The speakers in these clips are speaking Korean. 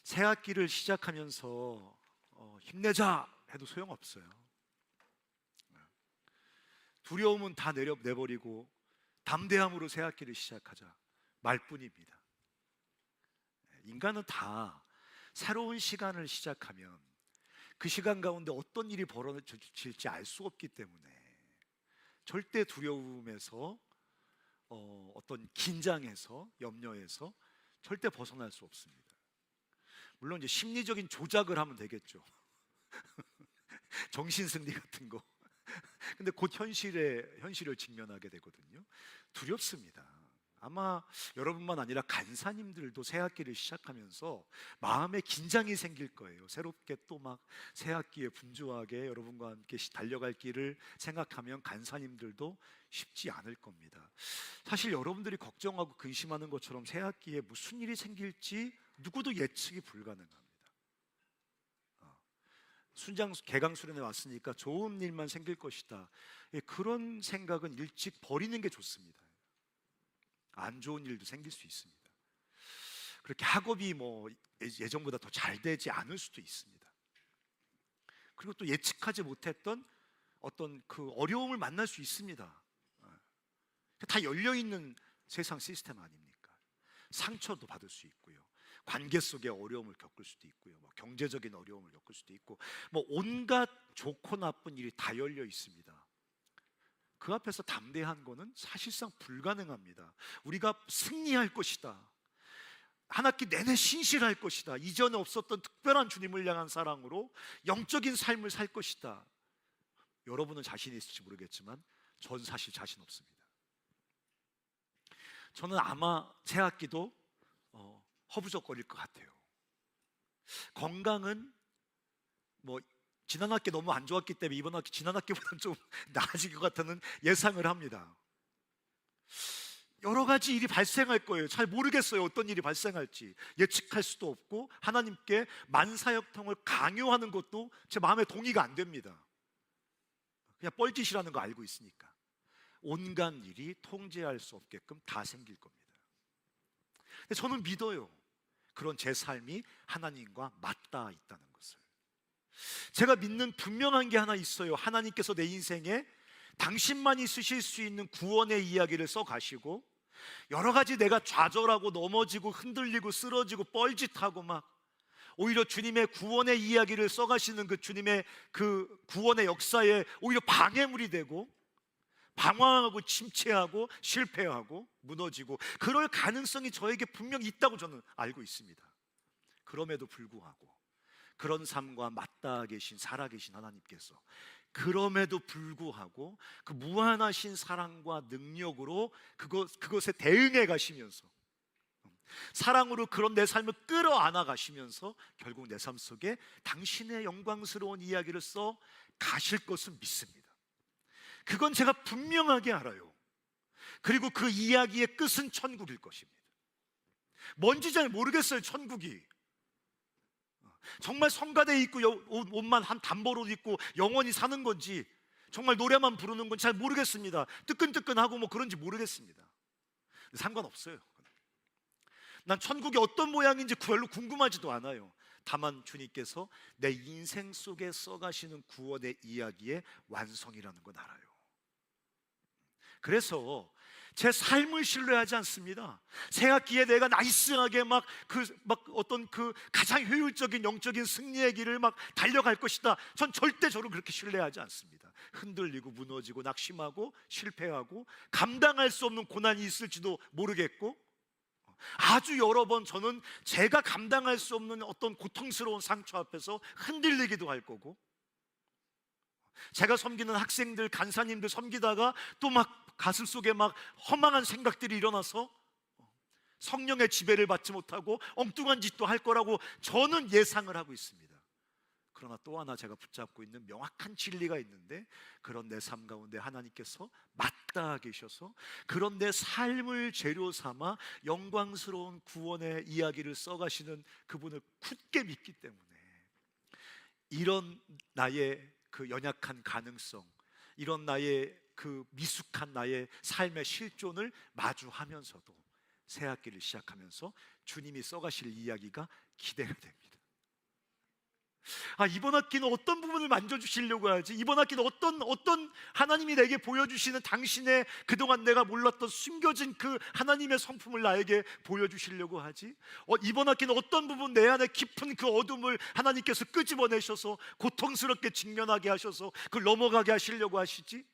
새 학기를 시작하면서 힘내자 해도 소용없어요. 두려움은 다 내버리고 담대함으로 새 학기를 시작하자 말뿐입니다. 인간은 다 새로운 시간을 시작하면 그 시간 가운데 어떤 일이 벌어질지 알 수 없기 때문에 절대 두려움에서 어떤 긴장에서 염려에서 절대 벗어날 수 없습니다. 물론 이제 심리적인 조작을 하면 되겠죠. 정신승리 같은 거. 근데 곧 현실을 직면하게 되거든요. 두렵습니다. 아마 여러분만 아니라 간사님들도 새 학기를 시작하면서 마음에 긴장이 생길 거예요. 새롭게 또 막 새 학기에 분주하게 여러분과 함께 달려갈 길을 생각하면 간사님들도 쉽지 않을 겁니다. 사실 여러분들이 걱정하고 근심하는 것처럼 새 학기에 무슨 일이 생길지 누구도 예측이 불가능합니다. 개강 수련회 왔으니까 좋은 일만 생길 것이다, 그런 생각은 일찍 버리는 게 좋습니다. 안 좋은 일도 생길 수 있습니다. 그렇게 학업이 예전보다 더 잘 되지 않을 수도 있습니다. 그리고 또 예측하지 못했던 어떤 그 어려움을 만날 수 있습니다. 다 열려있는 세상 시스템 아닙니까? 상처도 받을 수 있고요, 관계 속에 어려움을 겪을 수도 있고요, 경제적인 어려움을 겪을 수도 있고, 온갖 좋고 나쁜 일이 다 열려 있습니다. 그 앞에서 담대한 거는 사실상 불가능합니다. 우리가 승리할 것이다, 한 학기 내내 신실할 것이다, 이전에 없었던 특별한 주님을 향한 사랑으로 영적인 삶을 살 것이다, 여러분은 자신이 있을지 모르겠지만 전 사실 자신 없습니다. 저는 아마 새 학기도 허부적거릴 것 같아요. 건강은 지난 학기 너무 안 좋았기 때문에 이번 학기 지난 학기보다는 좀 나아질 것 같다는 예상을 합니다. 여러 가지 일이 발생할 거예요. 잘 모르겠어요. 어떤 일이 발생할지 예측할 수도 없고, 하나님께 만사형통을 강요하는 것도 제 마음에 동의가 안 됩니다. 그냥 뻘짓이라는 거 알고 있으니까 온갖 일이 통제할 수 없게끔 다 생길 겁니다. 근데 저는 믿어요. 그런 제 삶이 하나님과 맞닿아 있다는 것을. 제가 믿는 분명한 게 하나 있어요. 하나님께서 내 인생에 당신만이 쓰실 수 있는 구원의 이야기를 써가시고, 여러 가지 내가 좌절하고 넘어지고 흔들리고 쓰러지고 뻘짓하고 오히려 주님의 구원의 이야기를 써가시는 그 주님의 그 구원의 역사에 오히려 방해물이 되고, 방황하고 침체하고 실패하고 무너지고, 그럴 가능성이 저에게 분명히 있다고 저는 알고 있습니다. 그럼에도 불구하고 그런 삶과 맞닿아 계신 살아계신 하나님께서 그럼에도 불구하고 그 무한하신 사랑과 능력으로 그것에 대응해 가시면서, 사랑으로 그런 내 삶을 끌어안아 가시면서 결국 내 삶 속에 당신의 영광스러운 이야기를 써 가실 것을 믿습니다. 그건 제가 분명하게 알아요. 그리고 그 이야기의 끝은 천국일 것입니다. 뭔지 잘 모르겠어요. 천국이 정말 성가대에 있고 옷만 한 단벌옷 입고 영원히 사는 건지, 정말 노래만 부르는 건 잘 모르겠습니다. 뜨끈뜨끈하고 그런지 모르겠습니다. 상관없어요. 난 천국이 어떤 모양인지 별로 궁금하지도 않아요. 다만 주님께서 내 인생 속에 써가시는 구원의 이야기의 완성이라는 건 알아요. 그래서 제 삶을 신뢰하지 않습니다. 새 학기에 내가 나이스하게 어떤 그 가장 효율적인 영적인 승리의 길을 달려갈 것이다, 전 절대 저를 그렇게 신뢰하지 않습니다. 흔들리고 무너지고 낙심하고 실패하고 감당할 수 없는 고난이 있을지도 모르겠고, 아주 여러 번 저는 제가 감당할 수 없는 어떤 고통스러운 상처 앞에서 흔들리기도 할 거고, 제가 섬기는 학생들, 간사님들 섬기다가 또 가슴 속에 허망한 생각들이 일어나서 성령의 지배를 받지 못하고 엉뚱한 짓도 할 거라고 저는 예상을 하고 있습니다. 그러나 또 하나 제가 붙잡고 있는 명확한 진리가 있는데, 그런 내 삶 가운데 하나님께서 맞닿아 계셔서 그런 내 삶을 재료 삼아 영광스러운 구원의 이야기를 써가시는 그분을 굳게 믿기 때문에, 이런 나의 그 연약한 가능성, 이런 나의 그 미숙한 나의 삶의 실존을 마주하면서도 새 학기를 시작하면서 주님이 써가실 이야기가 기대가 됩니다. 이번 학기는 어떤 부분을 만져주시려고 하지? 이번 학기는 어떤 하나님이 내게 보여주시는 당신의 그동안 내가 몰랐던 숨겨진 그 하나님의 성품을 나에게 보여주시려고 하지? 이번 학기는 어떤 부분 내 안에 깊은 그 어둠을 하나님께서 끄집어내셔서 고통스럽게 직면하게 하셔서 그걸 넘어가게 하시려고 하시지?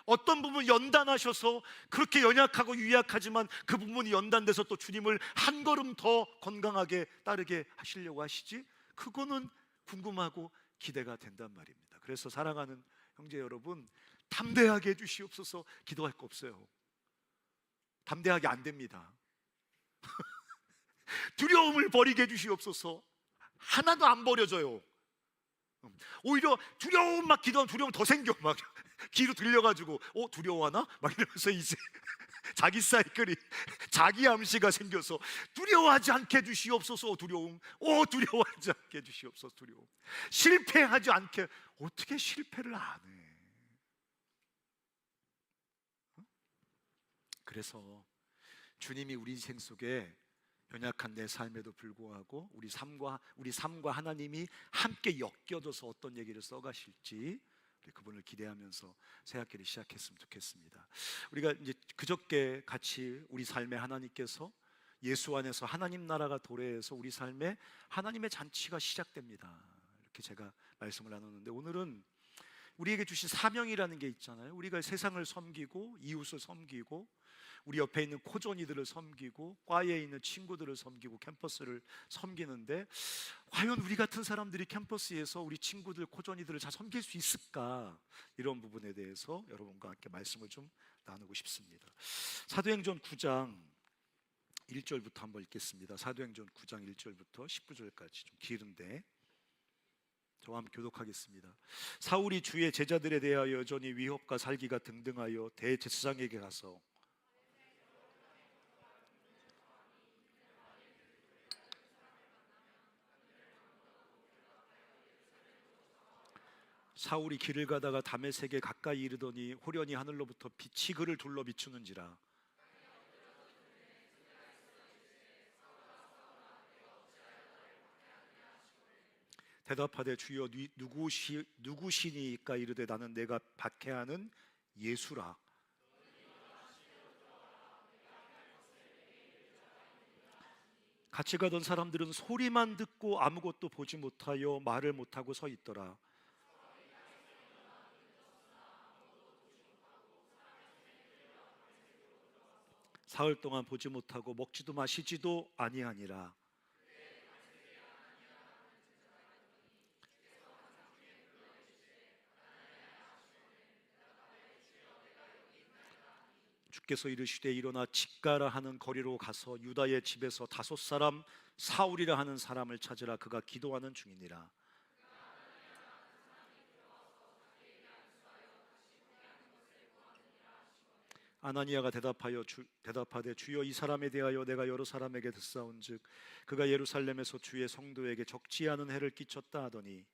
어떤 부분 연단하셔서 그렇게 연약하고 유약하지만 그 부분이 연단돼서 또 주님을 한 걸음 더 건강하게 따르게 하시려고 하시지? 그거는 궁금하고 기대가 된단 말입니다. 그래서 사랑하는 형제 여러분, 담대하게 해주시옵소서. 기도할 거 없어요. 담대하게 안 됩니다. 두려움을 버리게 해주시옵소서. 하나도 안 버려져요. 오히려 두려움 막 기도하면 두려움 더 생겨. 막 귀로 들려가지고 두려워하나? 막 이러면서 이제 자기 사이클이, 자기 암시가 생겨서 두려워하지 않게 해주시옵소서. 두려움, 두려워하지 않게 해주시옵소서. 두려움, 실패하지 않게. 어떻게 실패를 안 해? 그래서 주님이 우리 인생 속에 연약한 내 삶에도 불구하고 우리 삶과 하나님이 함께 엮여져서 어떤 얘기를 써가실지 그분을 기대하면서 새 학기를 시작했으면 좋겠습니다. 우리가 이제 그저께 같이 우리 삶에 하나님께서 예수 안에서 하나님 나라가 도래해서 우리 삶에 하나님의 잔치가 시작됩니다. 이렇게 제가 말씀을 나눴는데, 오늘은 우리에게 주신 사명이라는 게 있잖아요. 우리가 세상을 섬기고 이웃을 섬기고 우리 옆에 있는 코존이들을 섬기고 과에 있는 친구들을 섬기고 캠퍼스를 섬기는데, 과연 우리 같은 사람들이 캠퍼스에서 우리 친구들, 코존이들을 잘 섬길 수 있을까? 이런 부분에 대해서 여러분과 함께 말씀을 좀 나누고 싶습니다. 사도행전 9장 1절부터 한번 읽겠습니다. 사도행전 9장 1절부터 19절까지 좀 길은데 저와 함께 교독하겠습니다. 사울이 주의 제자들에 대하여 여전히 위협과 살기가 등등하여 대제사장에게 가서 사울이 길을 가다가 다메섹에 가까이 이르더니 호련히 하늘로부터 빛이 그를 둘러 비추는지라. 대답하되 주여 누구시니까? 이르되 나는 내가 박해하는 예수라. 같이 가던 사람들은 소리만 듣고 아무것도 보지 못하여 말을 못하고 서 있더라. 사흘 동안 보지 못하고 먹지도 마시지도 아니하니라. 주께서 이르시되 일어나 집가라 하는 거리로 가서 유다의 집에서 5사람 사울이라 하는 사람을 찾으라. 그가 기도하는 중이니라. 아나니아가 대답하되 주여 이 사람에 대하여 내가 여러 사람에게 듣사온즉 그가 예루살렘에서 주의 성도에게 적지 않은 해를 끼쳤다 하더니,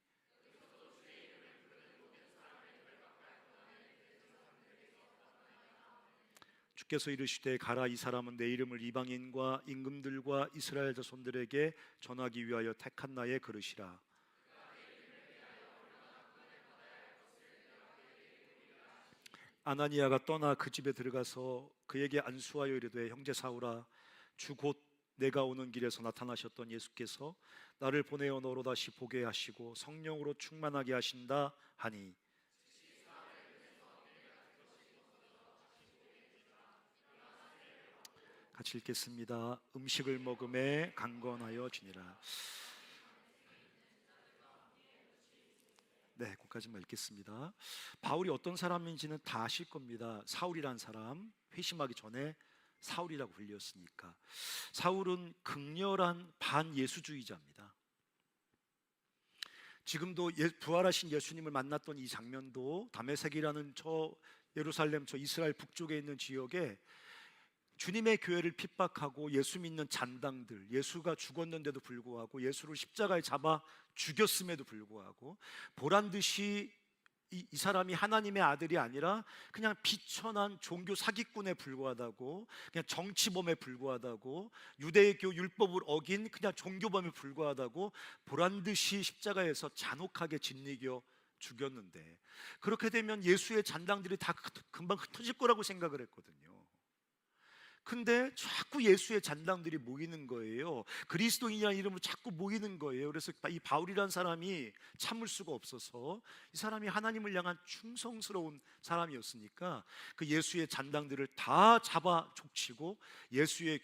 주께서 이르시되 가라. 이 사람은 내 이름을 이방인과 임금들과 이스라엘 자손들에게 전하기 위하여 택한 나의 그릇이라. 아나니아가 떠나 그 집에 들어가서 그에게 안수하여 이르되 형제 사울아, 주 곧 내가 오는 길에서 나타나셨던 예수께서 나를 보내어 너로 다시 보게 하시고 성령으로 충만하게 하신다 하니, 같이 읽겠습니다. 음식을 먹음에 강건하여 지니라. 네, 거기까지만 읽겠습니다. 바울이 어떤 사람인지는 다 아실 겁니다. 사울이란 사람, 회심하기 전에 사울이라고 불렸으니까. 사울은 극렬한 반예수주의자입니다. 지금도 부활하신 예수님을 만났던 이 장면도 다메섹이라는 저 예루살렘 저 이스라엘 북쪽에 있는 지역에 주님의 교회를 핍박하고 예수 믿는 잔당들, 예수가 죽었는데도 불구하고 예수를 십자가에 잡아 죽였음에도 불구하고 보란듯이 이 사람이 하나님의 아들이 아니라 그냥 비천한 종교 사기꾼에 불과하다고, 그냥 정치범에 불과하다고, 유대교 율법을 어긴 그냥 종교범에 불과하다고 보란듯이 십자가에서 잔혹하게 짓이겨 죽였는데, 그렇게 되면 예수의 잔당들이 다 금방 흩어질 거라고 생각을 했거든요. 근데 자꾸 예수의 잔당들이 모이는 거예요. 그리스도인이라는 이름으로 자꾸 모이는 거예요. 그래서 이 바울이라는 사람이 참을 수가 없어서, 이 사람이 하나님을 향한 충성스러운 사람이었으니까 그 예수의 잔당들을 다 잡아 족치고 예수의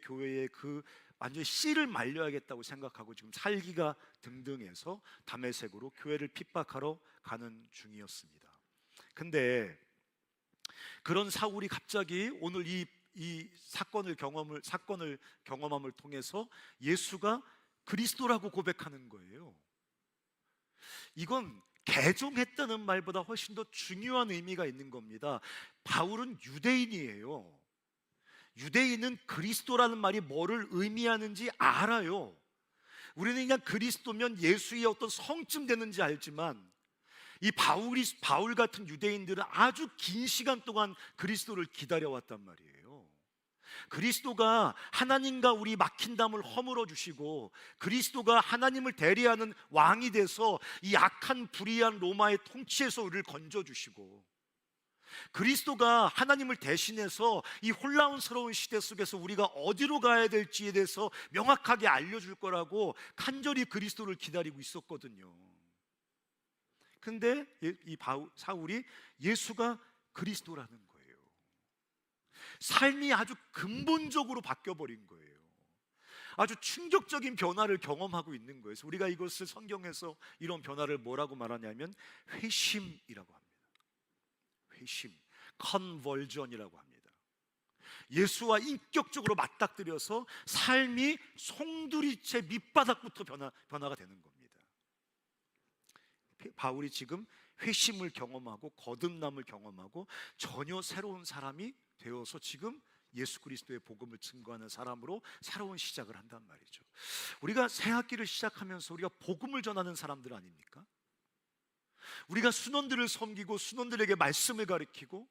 교회에 그 완전히 씨를 말려야겠다고 생각하고 지금 살기가 등등해서 다메섹으로 교회를 핍박하러 가는 중이었습니다. 근데 그런 사울이 갑자기 오늘 이 사건을 경험함을 통해서 예수가 그리스도라고 고백하는 거예요. 이건 개종했다는 말보다 훨씬 더 중요한 의미가 있는 겁니다. 바울은 유대인이에요. 유대인은 그리스도라는 말이 뭐를 의미하는지 알아요. 우리는 그냥 그리스도면 예수의 어떤 성쯤 되는지 알지만, 이 바울 같은 유대인들은 아주 긴 시간 동안 그리스도를 기다려왔단 말이에요. 그리스도가 하나님과 우리 막힌 담을 허물어 주시고, 그리스도가 하나님을 대리하는 왕이 돼서 이 악한 불의한 로마의 통치에서 우리를 건져 주시고, 그리스도가 하나님을 대신해서 이 혼란스러운 시대 속에서 우리가 어디로 가야 될지에 대해서 명확하게 알려줄 거라고 간절히 그리스도를 기다리고 있었거든요. 근데 사울이 예수가 그리스도라는 거예요. 삶이 아주 근본적으로 바뀌어버린 거예요. 아주 충격적인 변화를 경험하고 있는 거예요. 그래서 우리가 이것을 성경에서 이런 변화를 뭐라고 말하냐면 회심이라고 합니다. 회심, 컨버전이라고 합니다. 예수와 인격적으로 맞닥뜨려서 삶이 송두리째 밑바닥부터 변화가 되는 겁니다. 바울이 지금 회심을 경험하고 거듭남을 경험하고 전혀 새로운 사람이 되어서 지금 예수 그리스도의 복음을 증거하는 사람으로 새로운 시작을 한단 말이죠. 우리가 새 학기를 시작하면서 우리가 복음을 전하는 사람들 아닙니까? 우리가 순원들을 섬기고 순원들에게 말씀을 가르치고,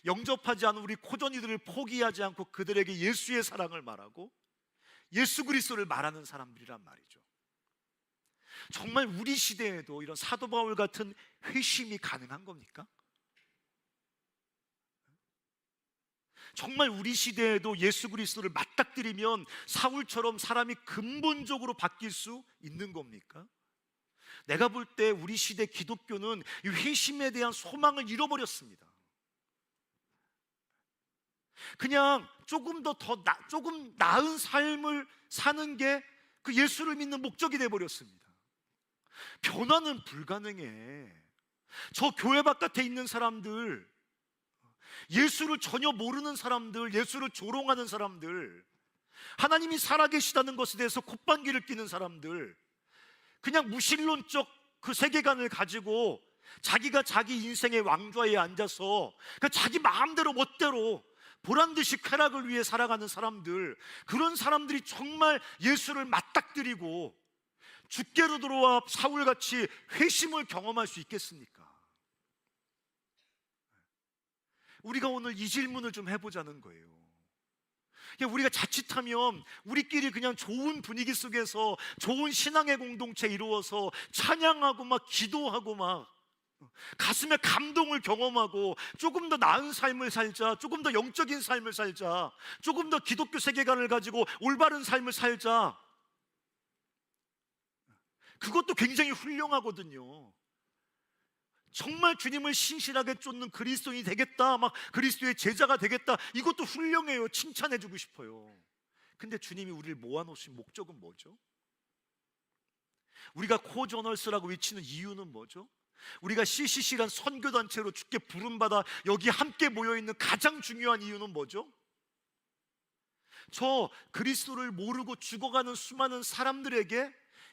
영접하지 않은 우리 코전이들을 포기하지 않고 그들에게 예수의 사랑을 말하고 예수 그리스도를 말하는 사람들이란 말이죠. 정말 우리 시대에도 이런 사도 바울 같은 회심이 가능한 겁니까? 정말 우리 시대에도 예수 그리스도를 맞닥뜨리면 사울처럼 사람이 근본적으로 바뀔 수 있는 겁니까? 내가 볼 때 우리 시대 기독교는 이 회심에 대한 소망을 잃어버렸습니다. 그냥 조금 나은 삶을 사는 게 그 예수를 믿는 목적이 되어버렸습니다. 변화는 불가능해. 저 교회 바깥에 있는 사람들, 예수를 전혀 모르는 사람들, 예수를 조롱하는 사람들, 하나님이 살아계시다는 것에 대해서 콧방귀를 뀌는 사람들, 그냥 무신론적 그 세계관을 가지고 자기가 자기 인생의 왕좌에 앉아서 자기 마음대로 멋대로 보란듯이 쾌락을 위해 살아가는 사람들, 그런 사람들이 정말 예수를 맞닥뜨리고 주께로 들어와 사울같이 회심을 경험할 수 있겠습니까? 우리가 오늘 이 질문을 좀 해보자는 거예요. 그냥 우리가 자칫하면 우리끼리 그냥 좋은 분위기 속에서 좋은 신앙의 공동체 이루어서 찬양하고 막 기도하고 막 가슴에 감동을 경험하고 조금 더 나은 삶을 살자, 조금 더 영적인 삶을 살자, 조금 더 기독교 세계관을 가지고 올바른 삶을 살자, 그것도 굉장히 훌륭하거든요. 정말 주님을 신실하게 쫓는 그리스도인이 되겠다, 막 그리스도의 제자가 되겠다, 이것도 훌륭해요. 칭찬해주고 싶어요. 근데 주님이 우리를 모아놓으신 목적은 뭐죠? 우리가 코저널스라고 외치는 이유는 뭐죠? 우리가 CCC란 선교단체로 주께 부름받아 여기 함께 모여있는 가장 중요한 이유는 뭐죠? 저 그리스도를 모르고 죽어가는 수많은 사람들에게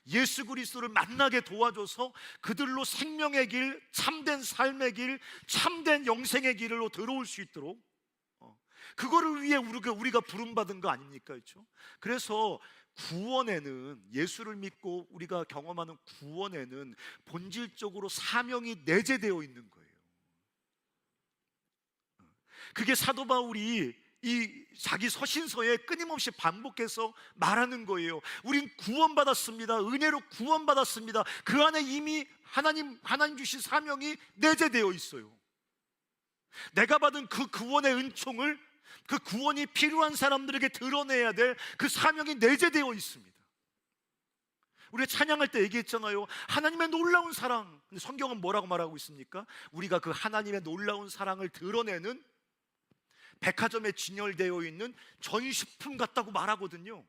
예수 그리스도를 만나게 도와줘서 그들로 생명의 길, 참된 삶의 길, 참된 영생의 길로 들어올 수 있도록, 그거를 위해 우리가 부름받은 거 아닙니까? 그렇죠? 그래서 구원에는, 예수를 믿고 우리가 경험하는 구원에는 본질적으로 사명이 내재되어 있는 거예요. 그게 사도 바울이 이 자기 서신서에 끊임없이 반복해서 말하는 거예요. 우린 구원받았습니다. 은혜로 구원받았습니다. 그 안에 이미 하나님 주신 사명이 내재되어 있어요. 내가 받은 그 구원의 은총을, 그 구원이 필요한 사람들에게 드러내야 될 그 사명이 내재되어 있습니다. 우리가 찬양할 때 얘기했잖아요. 하나님의 놀라운 사랑. 근데 성경은 뭐라고 말하고 있습니까? 우리가 그 하나님의 놀라운 사랑을 드러내는 백화점에 진열되어 있는 전시품 같다고 말하거든요.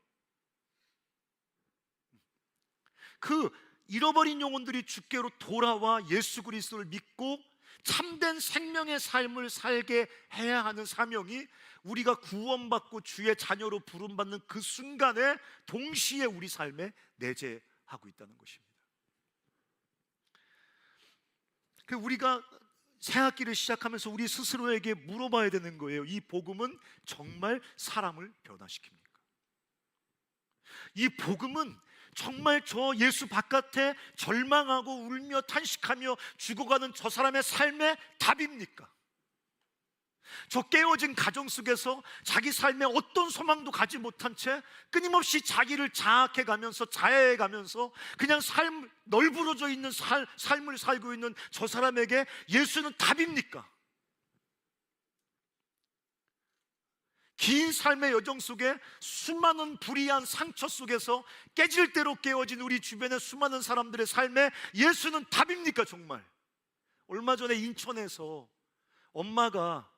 그 잃어버린 영혼들이 주께로 돌아와 예수 그리스도를 믿고 참된 생명의 삶을 살게 해야 하는 사명이 우리가 구원받고 주의 자녀로 부름받는 그 순간에 동시에 우리 삶에 내재하고 있다는 것입니다. 우리가 새 학기를 시작하면서 우리 스스로에게 물어봐야 되는 거예요. 이 복음은 정말 사람을 변화시킵니까? 이 복음은 정말 저 예수 바깥에 절망하고 울며 탄식하며 죽어가는 저 사람의 삶의 답입니까? 저 깨어진 가정 속에서 자기 삶에 어떤 소망도 가지 못한 채 끊임없이 자기를 자학해가면서 자해해가면서 그냥 널브러져 있는 삶을 살고 있는 저 사람에게 예수는 답입니까? 긴 삶의 여정 속에 수많은 불이한 상처 속에서 깨질 대로 깨어진 우리 주변의 수많은 사람들의 삶에 예수는 답입니까 정말? 얼마 전에 인천에서 엄마가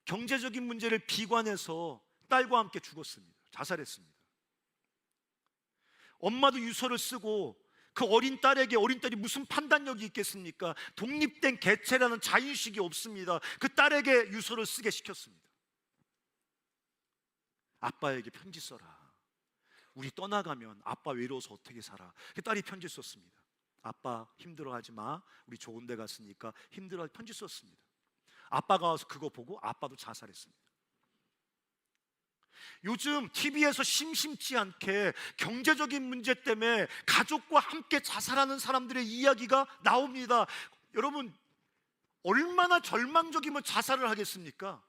경제적인 문제를 비관해서 딸과 함께 죽었습니다. 자살했습니다. 엄마도 유서를 쓰고 그 어린 딸이 무슨 판단력이 있겠습니까? 독립된 개체라는 자유의식이 없습니다. 그 딸에게 유서를 쓰게 시켰습니다. 아빠에게 편지 써라. 우리 떠나가면 아빠 외로워서 어떻게 살아. 그 딸이 편지 썼습니다. 아빠 힘들어하지 마. 우리 좋은 데 갔으니까 힘들어. 편지 썼습니다. 아빠가 와서 그거 보고 아빠도 자살했습니다. 요즘 TV에서 심심치 않게 경제적인 문제 때문에 가족과 함께 자살하는 사람들의 이야기가 나옵니다. 여러분, 얼마나 절망적이면 자살을 하겠습니까?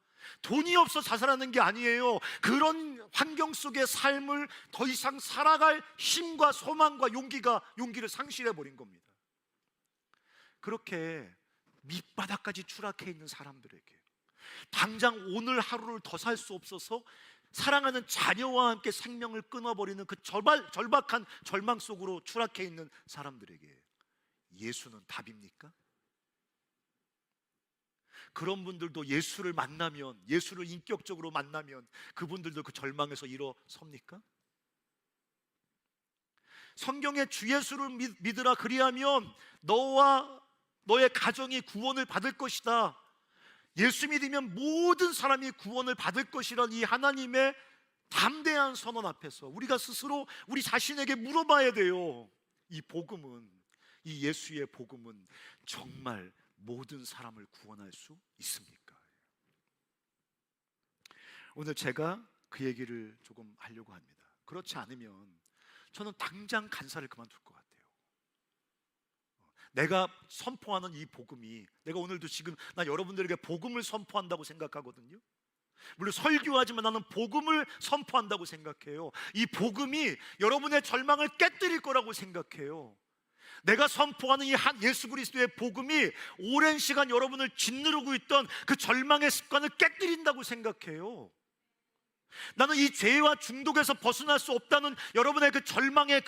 돈이 없어 자살하는 게 아니에요. 그런 환경 속의 삶을 더 이상 살아갈 힘과 소망과 용기를 상실해버린 겁니다. 그렇게 밑바닥까지 추락해 있는 사람들에게 당장 오늘 하루를 더 살 수 없어서 사랑하는 자녀와 함께 생명을 끊어버리는 그 절박한 절망 속으로 추락해 있는 사람들에게 예수는 답입니까? 그런 분들도 예수를 만나면, 예수를 인격적으로 만나면 그분들도 그 절망에서 일어섭니까? 성경에 주 예수를 믿으라 그리하면 너와 너의 가정이 구원을 받을 것이다. 예수 믿으면 모든 사람이 구원을 받을 것이라는 이 하나님의 담대한 선언 앞에서 우리가 스스로 우리 자신에게 물어봐야 돼요. 이 복음은, 이 예수의 복음은 정말 모든 사람을 구원할 수 있습니까? 오늘 제가 그 얘기를 조금 하려고 합니다. 그렇지 않으면 저는 당장 간사를 그만둘 것 같아요. 내가 선포하는 이 복음이, 내가 오늘도 지금 나 여러분들에게 복음을 선포한다고 생각하거든요. 물론 설교하지만 나는 복음을 선포한다고 생각해요. 이 복음이 여러분의 절망을 깨뜨릴 거라고 생각해요. 내가 선포하는 이 예수 그리스도의 복음이 오랜 시간 여러분을 짓누르고 있던 그 절망의 습관을 깨뜨린다고 생각해요. 나는 이 죄와 중독에서 벗어날 수 없다는 여러분의 그 절망의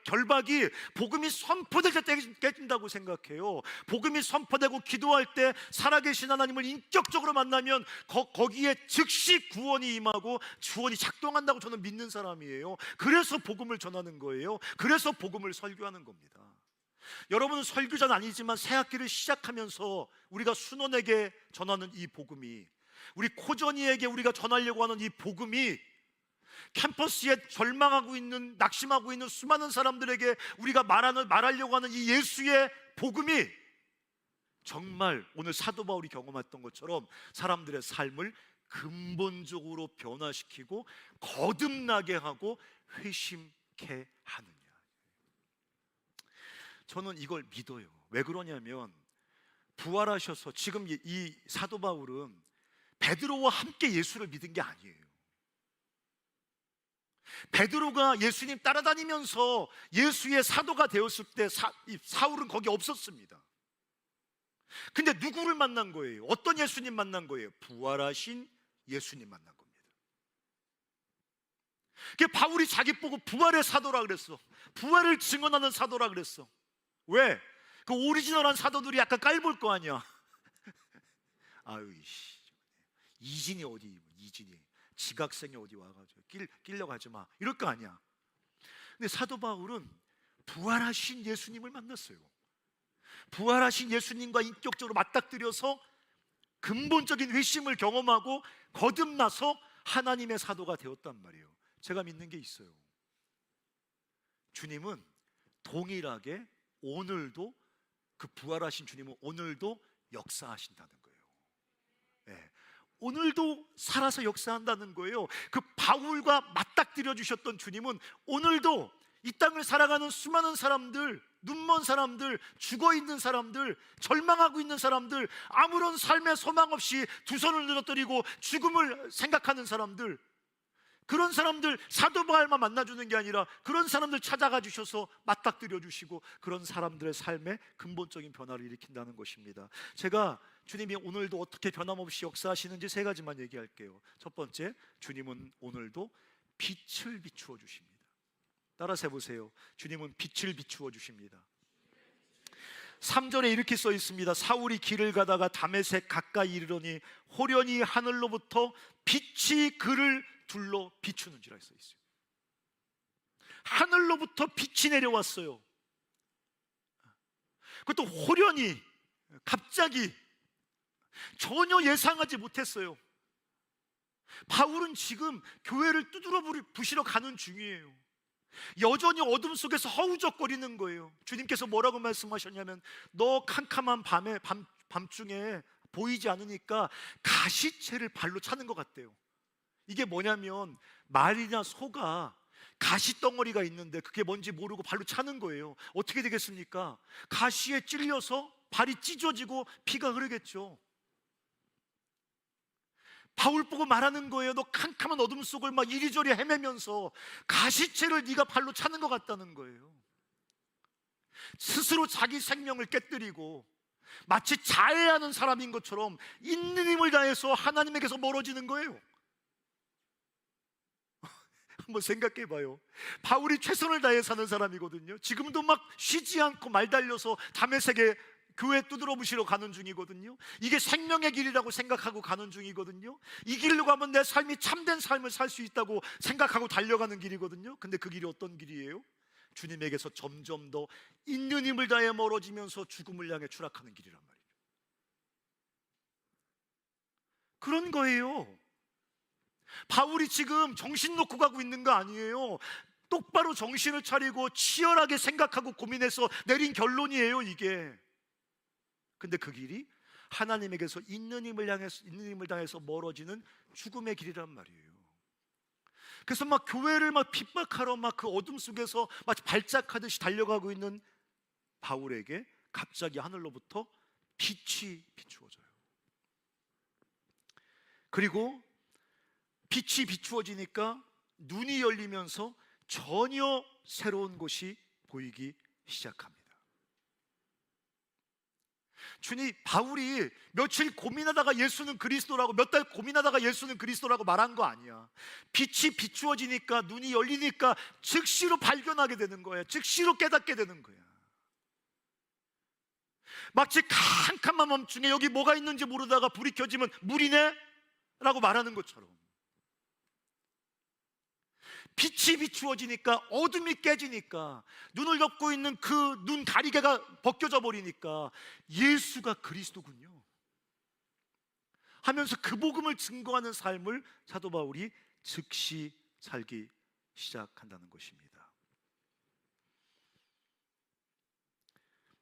결박이 복음이 선포될 때 깨진다고 생각해요. 복음이 선포되고 기도할 때 살아계신 하나님을 인격적으로 만나면 거기에 즉시 구원이 임하고 주원이 작동한다고 저는 믿는 사람이에요. 그래서 복음을 전하는 거예요. 그래서 복음을 설교하는 겁니다. 여러분은 설교자는 아니지만 새 학기를 시작하면서 우리가 순원에게 전하는 이 복음이, 우리 코전이에게 우리가 전하려고 하는 이 복음이 캠퍼스에 절망하고 있는, 낙심하고 있는 수많은 사람들에게 우리가 말하려고 하는 이 예수의 복음이 정말 오늘 사도 바울이 경험했던 것처럼 사람들의 삶을 근본적으로 변화시키고 거듭나게 하고 회심케 하느냐. 저는 이걸 믿어요. 왜 그러냐면 부활하셔서 지금 이 사도 바울은 베드로와 함께 예수를 믿은 게 아니에요. 베드로가 예수님 따라다니면서 예수의 사도가 되었을 때 사울은 거기 없었습니다. 근데 누구를 만난 거예요? 어떤 예수님 만난 거예요? 부활하신 예수님 만난 겁니다. 그 바울이 자기 보고 부활의 사도라 그랬어. 부활을 증언하는 사도라 그랬어. 왜? 그 오리지널한 사도들이 약간 깔볼 거 아니야. 아유, 이진이 어디, 이진이 지각생이 어디 와가지고 끼려가지 마, 이럴 거 아니야. 근데 사도 바울은 부활하신 예수님을 만났어요. 부활하신 예수님과 인격적으로 맞닥뜨려서 근본적인 회심을 경험하고 거듭나서 하나님의 사도가 되었단 말이에요. 제가 믿는 게 있어요. 주님은 동일하게 오늘도, 그 부활하신 주님은 오늘도 역사하신다는 거예요. 네. 오늘도 살아서 역사한다는 거예요. 그 바울과 맞닥뜨려 주셨던 주님은 오늘도 이 땅을 살아가는 수많은 사람들, 눈먼 사람들, 죽어있는 사람들, 절망하고 있는 사람들, 아무런 삶의 소망 없이 두 손을 늘어뜨리고 죽음을 생각하는 사람들, 그런 사람들 사도 바울만 만나주는 게 아니라 그런 사람들 찾아가 주셔서 맞닥뜨려 주시고 그런 사람들의 삶에 근본적인 변화를 일으킨다는 것입니다. 제가 주님이 오늘도 어떻게 변함없이 역사하시는지 세 가지만 얘기할게요. 첫 번째, 주님은 오늘도 빛을 비추어 주십니다. 따라서 해보세요. 주님은 빛을 비추어 주십니다. 3절에 이렇게 써 있습니다. 사울이 길을 가다가 다메섹 가까이 이르러니 호련히 하늘로부터 빛이 그를 둘러 비추는지라 써 있어요. 하늘로부터 빛이 내려왔어요. 그것도 호련히, 갑자기, 전혀 예상하지 못했어요. 바울은 지금 교회를 두드러 부시러 가는 중이에요. 여전히 어둠 속에서 허우적거리는 거예요. 주님께서 뭐라고 말씀하셨냐면, 너 캄캄한 밤중에 보이지 않으니까 가시채를 발로 차는 것 같대요. 이게 뭐냐면 말이나 소가 가시덩어리가 있는데 그게 뭔지 모르고 발로 차는 거예요. 어떻게 되겠습니까? 가시에 찔려서 발이 찢어지고 피가 흐르겠죠. 바울 보고 말하는 거예요. 너 캄캄한 어둠 속을 막 이리저리 헤매면서 가시채를 네가 발로 차는 것 같다는 거예요. 스스로 자기 생명을 깨뜨리고 마치 자해하는 사람인 것처럼 있는 힘을 다해서 하나님에게서 멀어지는 거예요. 한번 생각해 봐요. 바울이 최선을 다해 사는 사람이거든요. 지금도 막 쉬지 않고 말 달려서 다메섹에 교회 두드러 부시러 가는 중이거든요. 이게 생명의 길이라고 생각하고 가는 중이거든요. 이 길로 가면 내 삶이 참된 삶을 살 수 있다고 생각하고 달려가는 길이거든요. 근데 그 길이 어떤 길이에요? 주님에게서 점점 더 있는 힘을 다해 멀어지면서 죽음을 향해 추락하는 길이란 말이에요. 그런 거예요. 바울이 지금 정신 놓고 가고 있는 거 아니에요. 똑바로 정신을 차리고 치열하게 생각하고 고민해서 내린 결론이에요, 이게. 근데 그 길이 하나님에게서 있는 힘을 당해서 멀어지는 죽음의 길이란 말이에요. 그래서 막 교회를 막 핍박하러 막 그 어둠 속에서 마치 발작하듯이 달려가고 있는 바울에게 갑자기 하늘로부터 빛이 비추어져요. 그리고 빛이 비추어지니까 눈이 열리면서 전혀 새로운 것이 보이기 시작합니다. 바울이 며칠 고민하다가 예수는 그리스도라고, 몇 달 고민하다가 예수는 그리스도라고 말한 거 아니야. 빛이 비추어지니까, 눈이 열리니까 즉시로 발견하게 되는 거야. 즉시로 깨닫게 되는 거야. 마치 캄캄한 밤중에 여기 뭐가 있는지 모르다가 불이 켜지면 물이네? 라고 말하는 것처럼 빛이 비추어지니까, 어둠이 깨지니까, 눈을 덮고 있는 그 눈 가리개가 벗겨져 버리니까 예수가 그리스도군요 하면서 그 복음을 증거하는 삶을 사도 바울이 즉시 살기 시작한다는 것입니다.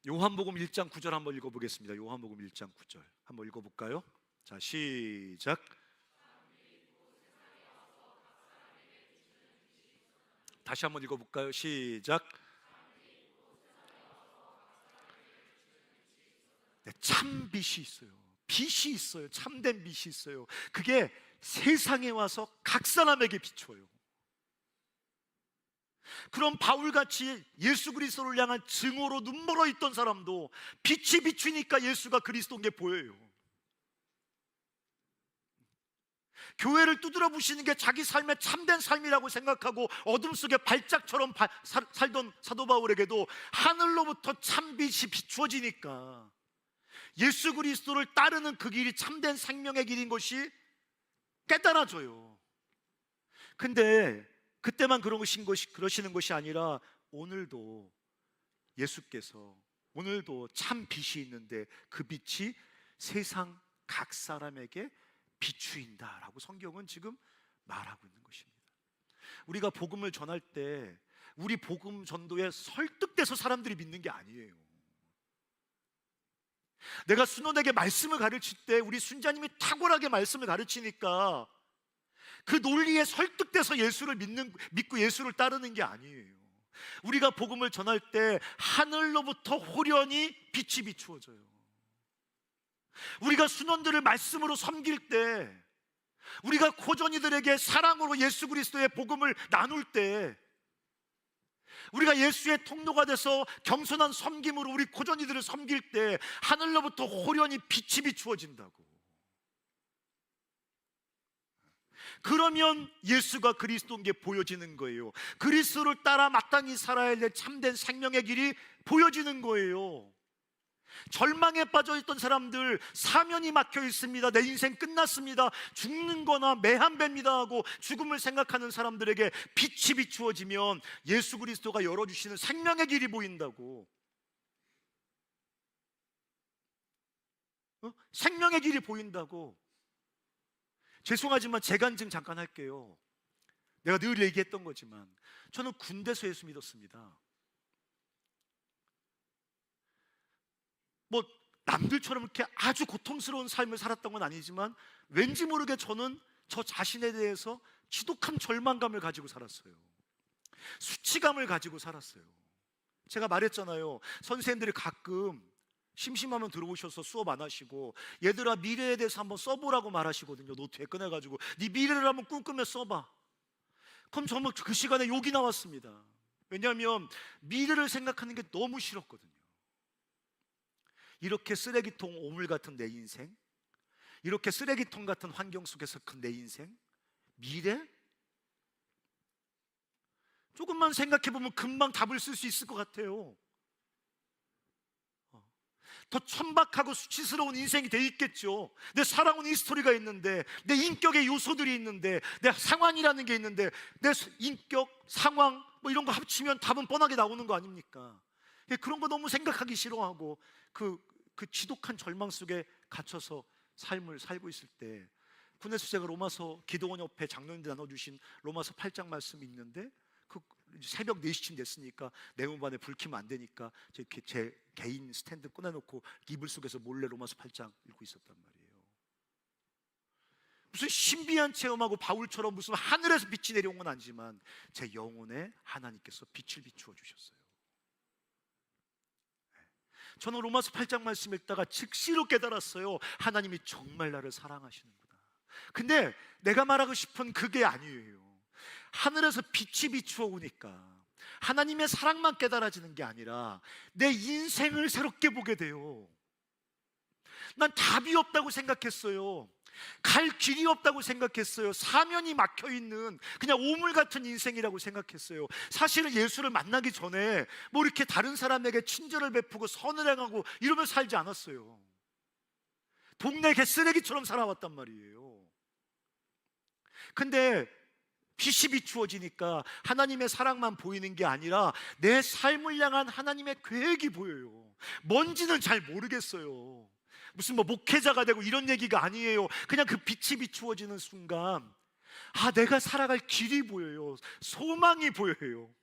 요한복음 1장 9절 한번 읽어보겠습니다. 요한복음 1장 9절 한번 읽어볼까요? 자, 시작. 다시 한번 읽어볼까요? 시작. 네, 참 빛이 있어요. 빛이 있어요. 참된 빛이 있어요. 그게 세상에 와서 각 사람에게 비춰요. 그럼 바울같이 예수 그리스도를 향한 증오로 눈멀어 있던 사람도 빛이 비추니까 예수가 그리스도인 게 보여요. 교회를 두드려 부시는 게 자기 삶의 참된 삶이라고 생각하고 어둠 속에 발작처럼 살던 사도 바울에게도 하늘로부터 참빛이 비추어지니까 예수 그리스도를 따르는 그 길이 참된 생명의 길인 것이 깨달아져요. 근데 그때만 그러시는 것이 아니라 오늘도 예수께서 오늘도 참 빛이 있는데 그 빛이 세상 각 사람에게 비추인다라고 성경은 지금 말하고 있는 것입니다. 우리가 복음을 전할 때 우리 복음 전도에 설득돼서 사람들이 믿는 게 아니에요. 내가 순원에게 말씀을 가르칠 때 우리 순자님이 탁월하게 말씀을 가르치니까 그 논리에 설득돼서 예수를 믿고 예수를 따르는 게 아니에요. 우리가 복음을 전할 때 하늘로부터 호련히 빛이 비추어져요. 우리가 순원들을 말씀으로 섬길 때, 우리가 고전이들에게 사랑으로 예수 그리스도의 복음을 나눌 때, 우리가 예수의 통로가 돼서 겸손한 섬김으로 우리 고전이들을 섬길 때 하늘로부터 호련히 빛이 비추어진다고. 그러면 예수가 그리스도인 게 보여지는 거예요. 그리스도를 따라 마땅히 살아야 될 참된 생명의 길이 보여지는 거예요. 절망에 빠져있던 사람들, 사면이 막혀 있습니다, 내 인생 끝났습니다, 죽는 거나 매한배입니다 하고 죽음을 생각하는 사람들에게 빛이 비추어지면 예수 그리스도가 열어주시는 생명의 길이 보인다고. 생명의 길이 보인다고. 죄송하지만 제 간증 잠깐 할게요. 내가 늘 얘기했던 거지만 저는 군대에서 예수 믿었습니다. 뭐 남들처럼 이렇게 아주 고통스러운 삶을 살았던 건 아니지만 왠지 모르게 저는 저 자신에 대해서 지독한 절망감을 가지고 살았어요. 수치감을 가지고 살았어요. 제가 말했잖아요. 선생님들이 가끔 심심하면 들어오셔서 수업 안 하시고 얘들아 미래에 대해서 한번 써보라고 말하시거든요. 노트에 꺼내가지고 네 미래를 한번 꿈꾸며 써봐. 그럼 정말 그 시간에 욕이 나왔습니다. 왜냐하면 미래를 생각하는 게 너무 싫었거든요. 이렇게 쓰레기통 오물 같은 내 인생, 이렇게 쓰레기통 같은 환경 속에서 큰 내 인생, 미래? 조금만 생각해보면 금방 답을 쓸 수 있을 것 같아요. 더 천박하고 수치스러운 인생이 돼 있겠죠. 내 살아온 히스토리가 있는데, 내 인격의 요소들이 있는데, 내 상황이라는 게 있는데, 내 인격, 상황 뭐 이런 거 합치면 답은 뻔하게 나오는 거 아닙니까? 그런 거 너무 생각하기 싫어하고 그 지독한 절망 속에 갇혀서 삶을 살고 있을 때 군에서 제가 로마서 기도원 옆에 장로님들 나눠주신 로마서 8장 말씀이 있는데 그 새벽 4시쯤 됐으니까 내무반에 불 켜면 안 되니까 제 개인 스탠드 꺼내놓고 이불 속에서 몰래 로마서 8장 읽고 있었단 말이에요. 무슨 신비한 체험하고 바울처럼 무슨 하늘에서 빛이 내려온 건 아니지만 제 영혼에 하나님께서 빛을 비추어 주셨어요. 저는 로마서 8장 말씀 읽다가 즉시로 깨달았어요. 하나님이 정말 나를 사랑하시는구나. 근데 내가 말하고 싶은 그게 아니에요. 하늘에서 빛이 비추어 오니까 하나님의 사랑만 깨달아지는 게 아니라 내 인생을 새롭게 보게 돼요. 난 답이 없다고 생각했어요. 갈 길이 없다고 생각했어요. 사면이 막혀있는 그냥 오물 같은 인생이라고 생각했어요. 사실은 예수를 만나기 전에 뭐 이렇게 다른 사람에게 친절을 베푸고 선을 행하고 이러면 살지 않았어요. 동네 개쓰레기처럼 살아왔단 말이에요. 근데 빛이 비추어지니까 하나님의 사랑만 보이는 게 아니라 내 삶을 향한 하나님의 계획이 보여요. 뭔지는 잘 모르겠어요. 무슨 뭐 목회자가 되고 이런 얘기가 아니에요. 그냥 그 빛이 비추어지는 순간 내가 살아갈 길이 보여요. 소망이 보여요.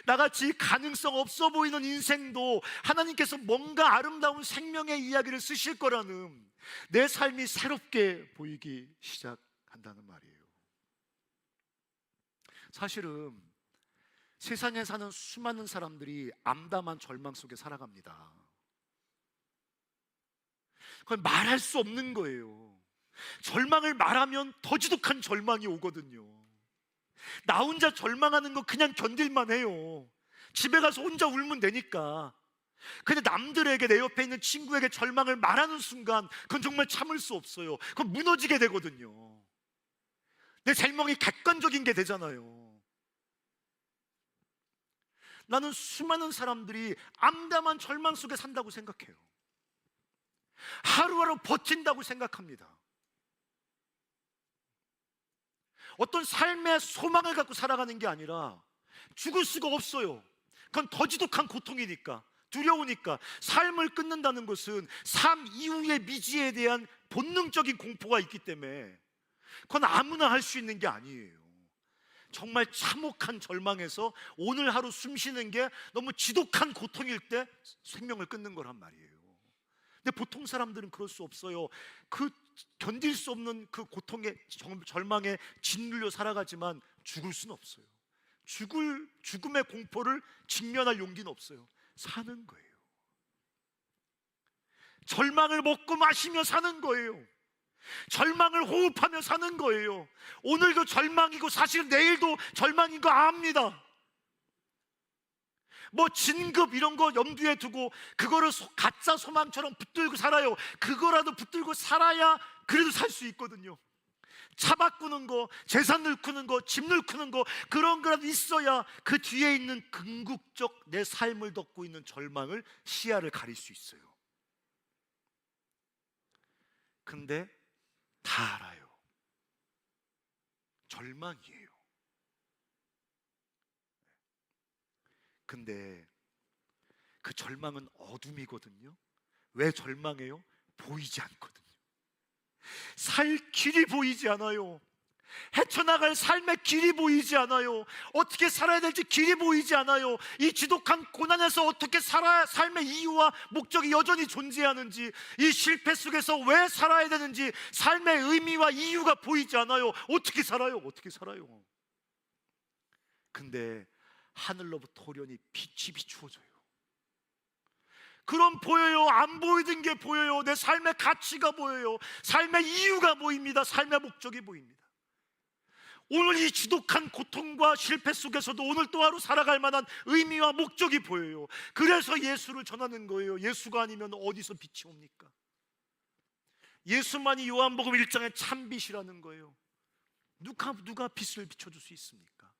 나같이 가능성 없어 보이는 인생도 하나님께서 뭔가 아름다운 생명의 이야기를 쓰실 거라는 내 삶이 새롭게 보이기 시작한다는 말이에요. 사실은 세상에 사는 수많은 사람들이 암담한 절망 속에 살아갑니다. 그건 말할 수 없는 거예요. 절망을 말하면 더 지독한 절망이 오거든요. 나 혼자 절망하는 거 그냥 견딜만 해요. 집에 가서 혼자 울면 되니까. 근데 남들에게, 내 옆에 있는 친구에게 절망을 말하는 순간 그건 정말 참을 수 없어요. 그건 무너지게 되거든요. 내 절망이 객관적인 게 되잖아요. 나는 수많은 사람들이 암담한 절망 속에 산다고 생각해요. 하루하루 버틴다고 생각합니다. 어떤 삶의 소망을 갖고 살아가는 게 아니라 죽을 수가 없어요. 그건 더 지독한 고통이니까, 두려우니까. 삶을 끊는다는 것은 삶 이후의 미지에 대한 본능적인 공포가 있기 때문에 그건 아무나 할 수 있는 게 아니에요. 정말 참혹한 절망에서 오늘 하루 숨 쉬는 게 너무 지독한 고통일 때 생명을 끊는 거란 말이에요. 근데 보통 사람들은 그럴 수 없어요. 그 견딜 수 없는 그 고통의 절망에 짓눌려 살아가지만 죽을 수는 없어요. 죽음의 공포를 직면할 용기는 없어요. 사는 거예요. 절망을 먹고 마시며 사는 거예요. 절망을 호흡하며 사는 거예요. 오늘도 절망이고 사실 내일도 절망인 거 압니다. 뭐 진급 이런 거 염두에 두고 그거를 가짜 소망처럼 붙들고 살아요. 그거라도 붙들고 살아야 그래도 살 수 있거든요. 차 바꾸는 거, 재산 늙히는 거, 집 늙히는 거, 그런 거라도 있어야 그 뒤에 있는 궁극적 내 삶을 덮고 있는 절망을, 시야를 가릴 수 있어요. 근데 다 알아요. 절망이에요. 근데 그 절망은 어둠이거든요. 왜 절망해요? 보이지 않거든요. 살 길이 보이지 않아요. 헤쳐나갈 삶의 길이 보이지 않아요. 어떻게 살아야 될지 길이 보이지 않아요. 이 지독한 고난에서 어떻게 살아야 삶의 이유와 목적이 여전히 존재하는지, 이 실패 속에서 왜 살아야 되는지 삶의 의미와 이유가 보이지 않아요. 어떻게 살아요? 어떻게 살아요? 근데 하늘로부터 호련히 빛이 비추어져요. 그럼 보여요. 안 보이던 게 보여요. 내 삶의 가치가 보여요. 삶의 이유가 보입니다. 삶의 목적이 보입니다. 오늘 이 지독한 고통과 실패 속에서도 오늘 또 하루 살아갈 만한 의미와 목적이 보여요. 그래서 예수를 전하는 거예요. 예수가 아니면 어디서 빛이 옵니까? 예수만이 요한복음 1장의 참빛이라는 거예요. 누가 빛을 비춰줄 수 있습니까?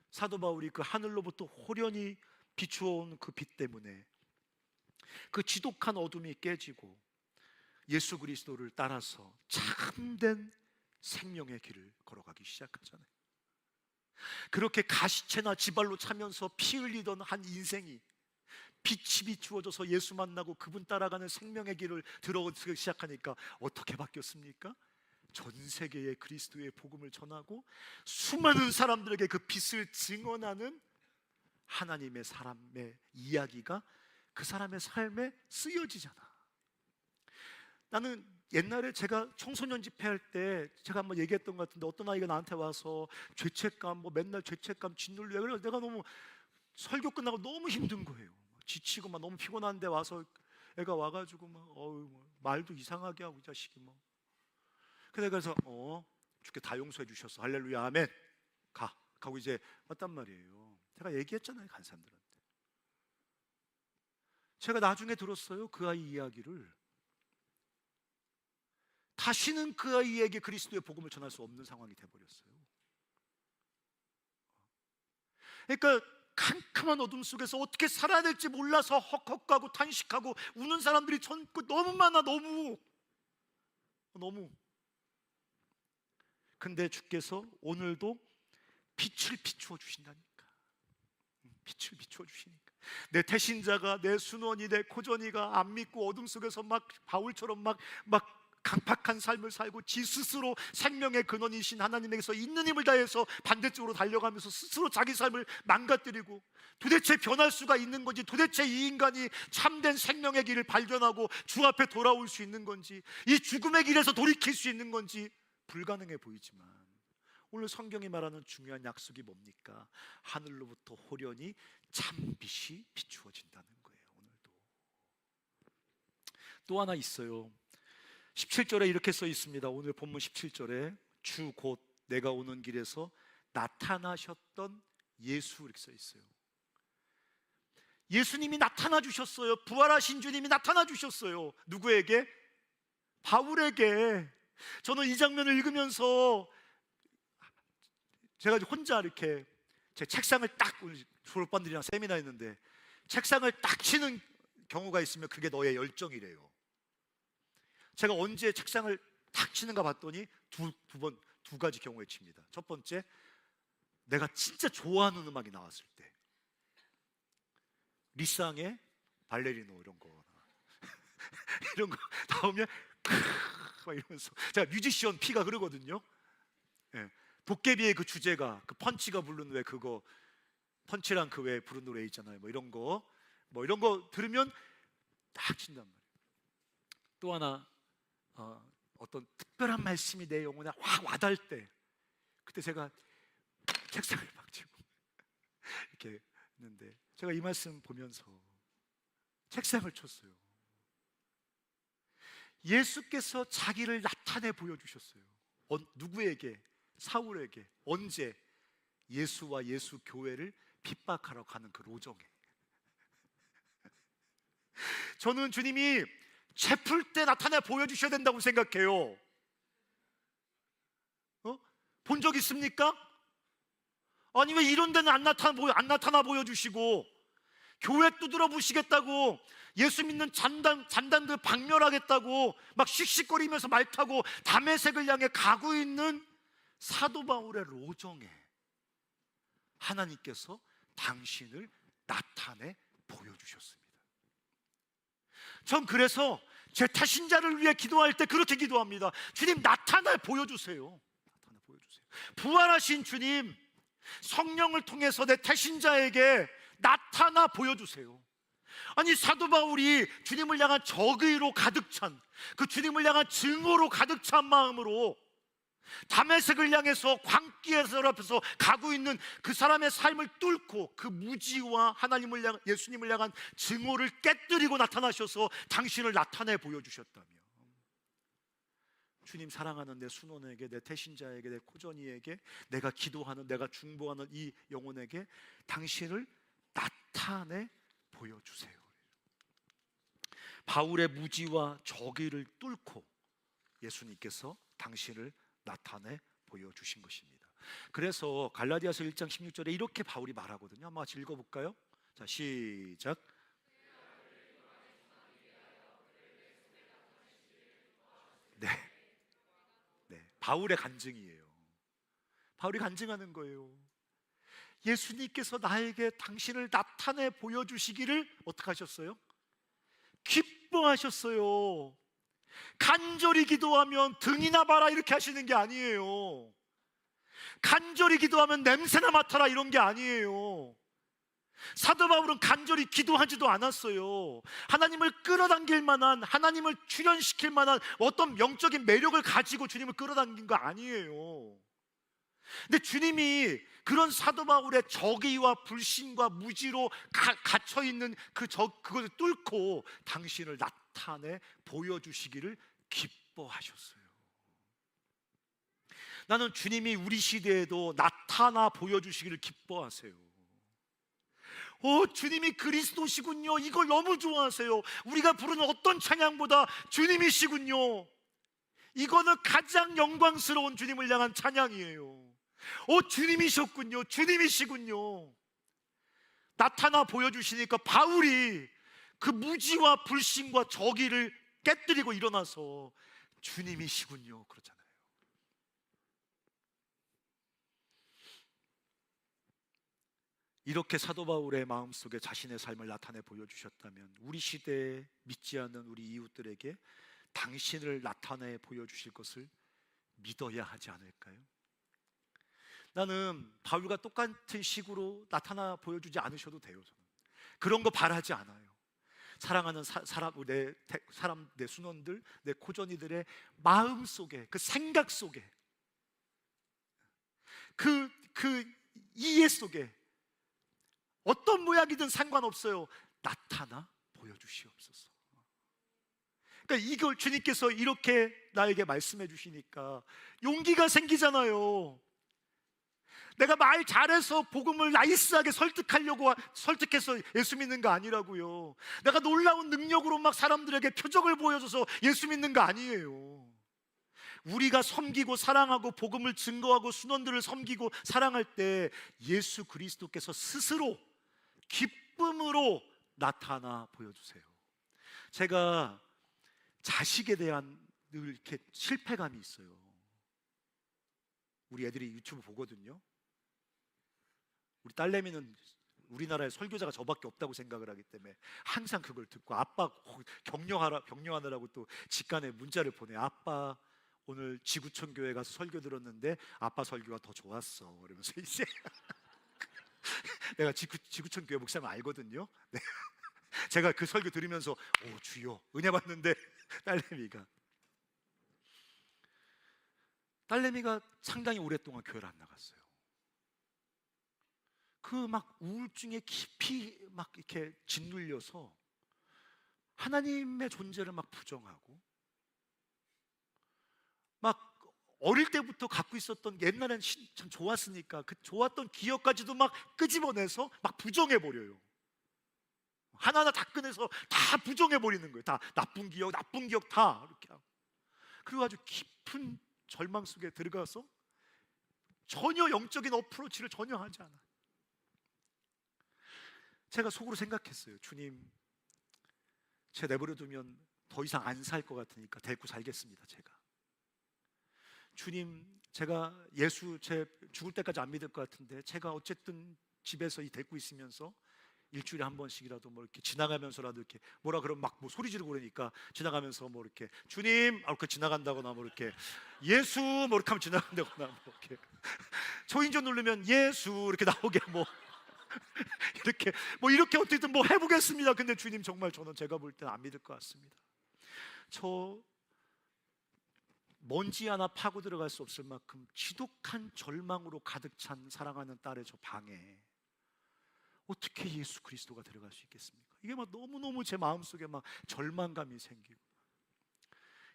사도 바울이 그 하늘로부터 호련히 비추어온 그 빛 때문에 그 지독한 어둠이 깨지고 예수 그리스도를 따라서 참된 생명의 길을 걸어가기 시작하잖아요. 그렇게 가시채나 지발로 차면서 피 흘리던 한 인생이 빛이 비추어져서 예수 만나고 그분 따라가는 생명의 길을 들어오기 시작하니까 어떻게 바뀌었습니까? 전 세계에 그리스도의 복음을 전하고 수많은 사람들에게 그 빛을 증언하는 하나님의 사람의 이야기가 그 사람의 삶에 쓰여지잖아. 나는 옛날에 제가 청소년 집회할 때 제가 한번 얘기했던 것 같은데, 어떤 아이가 나한테 와서 죄책감, 맨날 죄책감 짓눌려. 그래서 내가 너무, 설교 끝나고 너무 힘든 거예요. 지치고 막 너무 피곤한데 와서 애가 와가지고 말도 이상하게 하고 이 자식이 그래서 주께 다 용서해 주셨어. 할렐루야 아멘. 가고 이제 왔단 말이에요. 제가 얘기했잖아요, 간 사람들한테. 제가 나중에 들었어요, 그 아이 이야기를. 다시는 그 아이에게 그리스도의 복음을 전할 수 없는 상황이 돼버렸어요. 그러니까 캄캄한 어둠 속에서 어떻게 살아야 될지 몰라서 헉헉하고 탄식하고 우는 사람들이 너무 많아. 너무. 근데 주께서 오늘도 빛을 비추어 주신다니까. 빛을 비추어 주시니까. 내 태신자가, 내 순원이, 내 고전이가 안 믿고 어둠 속에서 막 바울처럼 막 강팍한 삶을 살고 지 스스로 생명의 근원이신 하나님에게서 있는 힘을 다해서 반대쪽으로 달려가면서 스스로 자기 삶을 망가뜨리고, 도대체 변할 수가 있는 건지, 도대체 이 인간이 참된 생명의 길을 발견하고 주 앞에 돌아올 수 있는 건지, 이 죽음의 길에서 돌이킬 수 있는 건지 불가능해 보이지만 오늘 성경이 말하는 중요한 약속이 뭡니까? 하늘로부터 호련히 참빛이 비추어진다는 거예요. 오늘도 또 하나 있어요. 17절에 이렇게 써 있습니다. 오늘 본문 17절에 주 곧 내가 오는 길에서 나타나셨던 예수 이렇게 써 있어요. 예수님이 나타나 주셨어요. 부활하신 주님이 나타나 주셨어요. 누구에게? 바울에게. 저는 이 장면을 읽으면서 제가 혼자 이렇게 제 책상을 딱, 졸업반들이랑 세미나 했는데 책상을 딱 치는 경우가 있으면 그게 너의 열정이래요. 제가 언제 책상을 딱 치는가 봤더니 두 가지 경우에 칩니다. 첫 번째, 내가 진짜 좋아하는 음악이 나왔을 때, 리쌍의 발레리노 이런 거 이런 거 나오면 막 이러면서, 제가 뮤지션 피가 흐르거든요. 예. 도깨비의 그 주제가, 그 펀치가 부른 왜 그거, 펀치랑 그 외에 부른 노래 있잖아요. 뭐 이런 거 들으면 딱 친단 말이에요. 또 하나, 어떤 특별한 말씀이 내 영혼에 확 와닿을 때, 그때 제가 책상을 막 치고 이렇게 했는데, 제가 이 말씀 보면서 책상을 쳤어요. 예수께서 자기를 나타내 보여주셨어요. 누구에게? 사울에게. 언제? 예수와 예수 교회를 핍박하러 가는 그 로정에. 저는 주님이 채플 때 나타내 보여주셔야 된다고 생각해요. 본 적 있습니까? 아니 왜 이런 데는 안 나타나 보여주시고, 교회 두드러 부시겠다고, 예수 믿는 잔단들 박멸하겠다고 막 씩씩거리면서 말 타고 다메섹을 향해 가고 있는 사도 바울의 로정에 하나님께서 당신을 나타내 보여주셨습니다. 전 그래서 제 태신자를 위해 기도할 때 그렇게 기도합니다. 주님, 나타내 보여주세요. 나타내 보여주세요. 부활하신 주님, 성령을 통해서 내 태신자에게 나타나 보여주세요. 아니, 사도 바울이 주님을 향한 적의로 가득 찬, 그 주님을 향한 증오로 가득 찬 마음으로 다메섹을 향해서 광기에서 앞에서 가고 있는 그 사람의 삶을 뚫고, 그 무지와 하나님을 향한, 예수님을 향한 증오를 깨뜨리고 나타나셔서 당신을 나타내 보여주셨다며, 주님 사랑하는 내 순원에게, 내 태신자에게, 내 코전이에게, 내가 기도하는, 내가 중보하는 이 영혼에게 당신을 나타내 보여주세요. 바울의 무지와 적의를 뚫고 예수님께서 당신을 나타내 보여주신 것입니다. 그래서 갈라디아서 1장 16절에 이렇게 바울이 말하거든요. 한번 같이 읽어볼까요? 자, 시작. 네, 바울의 간증이에요. 바울이 간증하는 거예요. 예수님께서 나에게 당신을 나타내 보여주시기를 어떻게 하셨어요? 기뻐하셨어요. 간절히 기도하면 등이나 봐라 이렇게 하시는 게 아니에요. 간절히 기도하면 냄새나 맡아라 이런 게 아니에요. 사도 바울은 간절히 기도하지도 않았어요. 하나님을 끌어당길 만한, 하나님을 출현시킬 만한 어떤 영적인 매력을 가지고 주님을 끌어당긴 거 아니에요. 근데 주님이 그런 사도 바울의 적의와 불신과 무지로 갇혀있는 그것을 뚫고 당신을 나타내 보여주시기를 기뻐하셨어요. 나는 주님이 우리 시대에도 나타나 보여주시기를 기뻐하세요. 주님이 그리스도시군요. 이걸 너무 좋아하세요. 우리가 부르는 어떤 찬양보다 주님이시군요. 이거는 가장 영광스러운 주님을 향한 찬양이에요. 주님이셨군요. 주님이시군요. 나타나 보여주시니까 바울이 그 무지와 불신과 적의를 깨뜨리고 일어나서 주님이시군요 그러잖아요. 이렇게 사도 바울의 마음속에 자신의 삶을 나타내 보여주셨다면 우리 시대에 믿지 않는 우리 이웃들에게 당신을 나타내 보여주실 것을 믿어야 하지 않을까요? 나는 바울과 똑같은 식으로 나타나 보여주지 않으셔도 돼요. 저는 그런 거 바라지 않아요. 사랑하는 내 순원들, 내 코전이들의 마음 속에, 그 생각 속에 그 이해 속에 어떤 모양이든 상관없어요. 나타나 보여주시옵소서. 그러니까 이걸 주님께서 이렇게 나에게 말씀해 주시니까 용기가 생기잖아요. 내가 말 잘해서 복음을 나이스하게 설득해서 예수 믿는 거 아니라고요. 내가 놀라운 능력으로 막 사람들에게 표적을 보여줘서 예수 믿는 거 아니에요. 우리가 섬기고 사랑하고 복음을 증거하고 순원들을 섬기고 사랑할 때 예수 그리스도께서 스스로 기쁨으로 나타나 보여주세요. 제가 자식에 대한 늘 이렇게 실패감이 있어요. 우리 애들이 유튜브 보거든요. 우리 딸내미는 우리나라에 설교자가 저밖에 없다고 생각을 하기 때문에 항상 그걸 듣고 아빠 격려하느라고 또 직간에 문자를 보내요. 아빠 오늘 지구촌 교회 가서 설교 들었는데 아빠 설교가 더 좋았어. 그러면서 이제 내가 지구촌 교회 목사님 알거든요. 네. 제가 그 설교 들으면서 오 주여 은혜 받는데 딸내미가 상당히 오랫동안 교회를 안 나갔어요. 그 막 우울증에 깊이 막 이렇게 짓눌려서 하나님의 존재를 막 부정하고 막 어릴 때부터 갖고 있었던 옛날엔 참 좋았으니까 그 좋았던 기억까지도 막 끄집어내서 막 부정해버려요. 하나하나 다 꺼내서 다 부정해버리는 거예요. 다 나쁜 기억 다 이렇게 하고. 그리고 아주 깊은 절망 속에 들어가서 전혀 영적인 어프로치를 전혀 하지 않아요. 제가 속으로 생각했어요. 주님, 제 내버려두면 더 이상 안 살 것 같으니까 데리고 살겠습니다. 제가 주님, 제가 예수 제 죽을 때까지 안 믿을 것 같은데 제가 어쨌든 집에서 데리고 있으면서 일주일에 한 번씩이라도 뭐 이렇게 지나가면서라도 이렇게 뭐라 그러면 막 뭐 소리 지르고 그러니까 지나가면서 뭐 이렇게 주님 이렇게 지나간다거나 뭐 이렇게 예수 뭐 이렇게 하면 지나간다거나 뭐 이렇게 초인종 누르면 예수 이렇게 나오게 뭐 이렇게 어떻게든 뭐 해보겠습니다. 근데 주님 정말 저는 제가 볼 때는 안 믿을 것 같습니다. 저 먼지 하나 파고 들어갈 수 없을 만큼 지독한 절망으로 가득 찬 사랑하는 딸의 저 방에 어떻게 예수 그리스도가 들어갈 수 있겠습니까? 이게 막 너무너무 제 마음속에 막 절망감이 생기고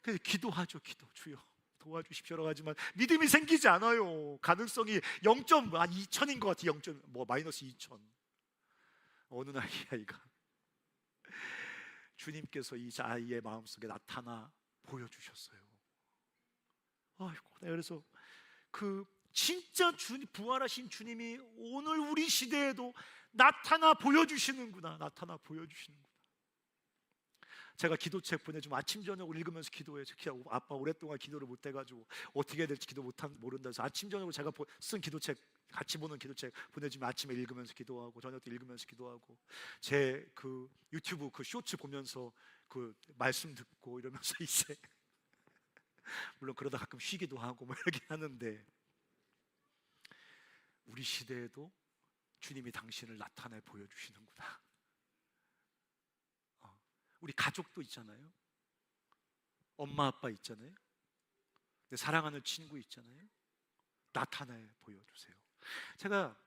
그래서 기도하죠. 주여 도와주십시오라고 하지만 믿음이 생기지 않아요. 가능성이 2천인 것 같아요. 0. 마이너스 2천. 어느 날 이 아이가 주님께서 이 아이의 마음속에 나타나 보여주셨어요. 아이고, 그래서 그 진짜 부활하신 주님이 오늘 우리 시대에도 나타나 보여주시는구나. 제가 기도책 보내주면 아침 저녁으로 읽으면서 기도해요. 아빠 오랫동안 기도를 못 해가지고 어떻게 해야 될지 모른다 해서 아침 저녁으로 제가 쓴 기도책 같이 보는 기도책 보내주면 아침에 읽으면서 기도하고 저녁 때 읽으면서 기도하고 제 그 유튜브 그 쇼츠 보면서 그 말씀 듣고 이러면서 이제 물론 그러다 가끔 쉬기도 하고 뭐 이렇게 하는데 우리 시대에도 주님이 당신을 나타내 보여주시는구나. 우리 가족도 있잖아요. 엄마 아빠 있잖아요. 내 사랑하는 친구 있잖아요. 나타내 보여주세요. 제가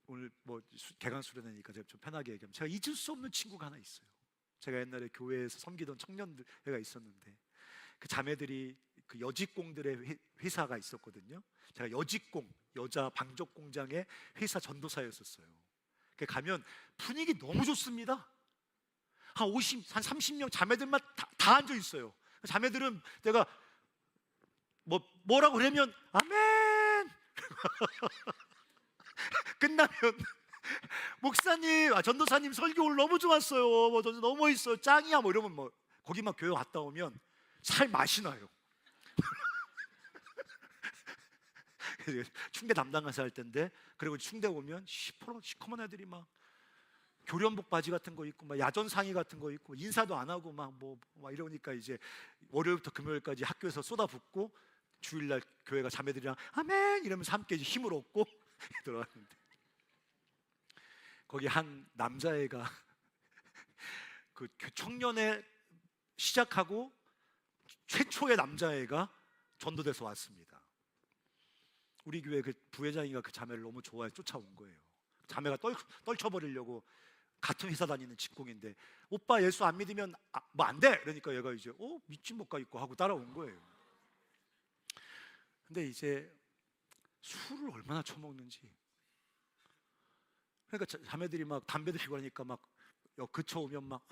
오늘 뭐 개강 수련회니까 제가 좀 편하게 얘기하면 제가 잊을 수 없는 친구가 하나 있어요. 제가 옛날에 교회에서 섬기던 청년들가 있었는데 그 자매들이 그 여직공들의 회사가 있었거든요. 제가 여자 방적 공장의 회사 전도사였었어요. 가면 분위기 너무 좋습니다. 한 30명 자매들만 다 앉아 있어요. 자매들은 내가 뭐라고 그러면 아멘. 끝나면 목사님, 전도사님 설교 오늘 너무 좋았어요. 너무 멋있어요. 짱이야. 뭐 이러면 거기만 교회 갔다 오면 살 맛이 나요. 충대 담당가서 할 텐데 그리고 충대 오면 시커먼 애들이 막 교련복 바지 같은 거 입고 막 야전 상의 같은 거 입고 인사도 안 하고 막 이러니까 이제 월요일부터 금요일까지 학교에서 쏟아붓고 주일날 교회가 자매들이랑 아멘 이러면서 함께 힘을 얻고 들어갔는데 거기 한 남자애가 그 청년회 시작하고 최초의 남자애가 전도돼서 왔습니다. 우리 교회 그 부회장이가 그 자매를 너무 좋아해 쫓아온 거예요. 자매가 떨쳐버리려고, 같은 회사 다니는 직공인데 오빠 예수 안 믿으면 뭐 안 돼! 그러니까 얘가 이제 믿지 못 가겠고 하고 따라온 거예요. 근데 이제 술을 얼마나 처먹는지, 그러니까 자매들이 막 담배도 피고 하니까 막 그쳐오면 막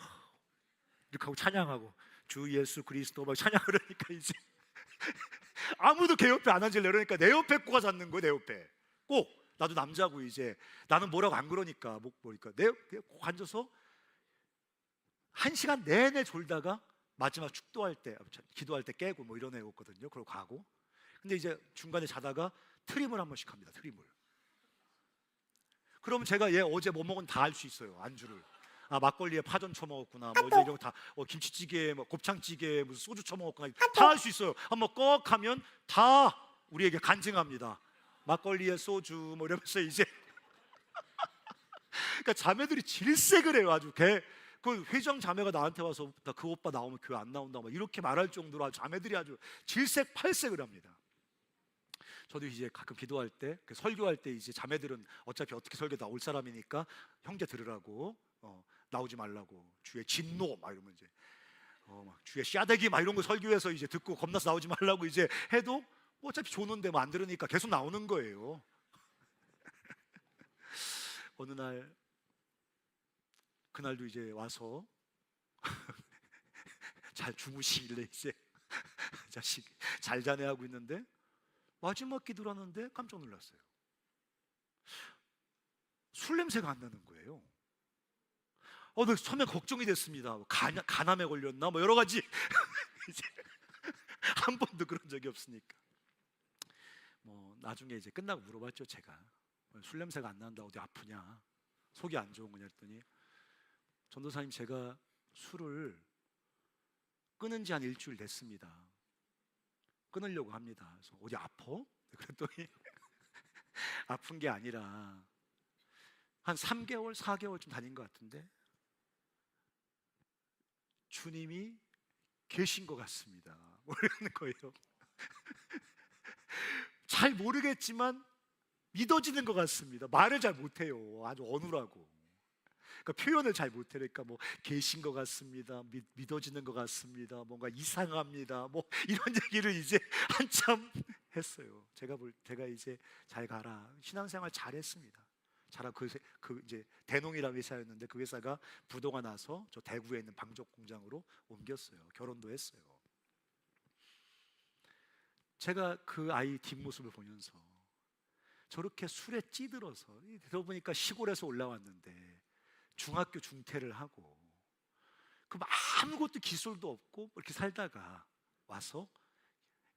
이렇게 하고 찬양하고 주 예수 그리스도 막 찬양을 하니까 이제 아무도 걔 옆에 안 앉을래. 그러니까 내 옆에 꼬가 잡는 거예요. 내 옆에 꼭. 나도 남자고 이제 나는 뭐라고 안 그러니까 목 보니까 내 옆에 꼭 앉아서 1시간 내내 졸다가 마지막 축도할 때, 기도할 때 깨고 뭐 이런 애였거든요. 그러고 가고. 근데 이제 중간에 자다가 트림을 한 번씩 합니다. 트림을. 그럼 제가 얘 어제 뭐 먹은 다 알 수 있어요. 안주를. 막걸리에 파전 쳐먹었구나, 뭐 이제 이런 거 다, 김치찌개, 뭐 곱창찌개, 무슨 소주 쳐먹었구나, 다 알 수 있어요. 한번 꺽 하면 다 우리에게 간증합니다. 막걸리에 소주 뭐 이러면서 이제 그러니까 자매들이 질색을 해요. 아주 그 회장 자매가 나한테 와서 나 그 오빠 나오면 교회 안 나온다 막 이렇게 말할 정도로 자매들이 아주 질색팔색을 합니다. 저도 이제 가끔 기도할 때, 설교할 때 이제 자매들은 어차피 어떻게 설교 나올 사람이니까 형제 들으라고, 나오지 말라고, 주의 진노 막 이러면 이제 막 주의 씨앗대기 막 이런 거 설교해서 이제 듣고 겁나서 나오지 말라고 이제 해도 어차피 조는데 뭐 안 들으니까 계속 나오는 거예요. 어느 날, 그날도 이제 와서 잘 주무시길래 이제 자식 잘 자네 하고 있는데 마지막 기도를 하는데 깜짝 놀랐어요. 술 냄새가 안 나는 거예요. 네, 처음에 걱정이 됐습니다. 간암에 걸렸나 뭐 여러 가지 이제 한 번도 그런 적이 없으니까 뭐 나중에 이제 끝나고 물어봤죠. 제가 술 냄새가 안 난다, 어디 아프냐, 속이 안 좋은 거냐 했더니 전도사님 제가 술을 끊은 지 한 일주일 됐습니다. 끊으려고 합니다. 그래서 어디 아파? 그랬더니 아픈 게 아니라 한 3개월, 4개월쯤 다닌 것 같은데 주님이 계신 것 같습니다. 모르는 거예요. 잘 모르겠지만 믿어지는 것 같습니다. 말을 잘 못해요. 아주 어눌하고. 그러니까 표현을 잘 못해요. 그러니까 뭐 계신 것 같습니다. 믿어지는 것 같습니다. 뭔가 이상합니다. 뭐 이런 얘기를 이제 한참 했어요. 제가 이제 잘 가라. 신앙생활 잘했습니다. 잘하고 그 이제 대농이라는 회사였는데 그 회사가 부도가 나서 저 대구에 있는 방적 공장으로 옮겼어요. 결혼도 했어요. 제가 그 아이 뒷모습을 보면서 저렇게 술에 찌들어서, 들어보니까 시골에서 올라왔는데 중학교 중퇴를 하고 그럼 아무것도 기술도 없고 이렇게 살다가 와서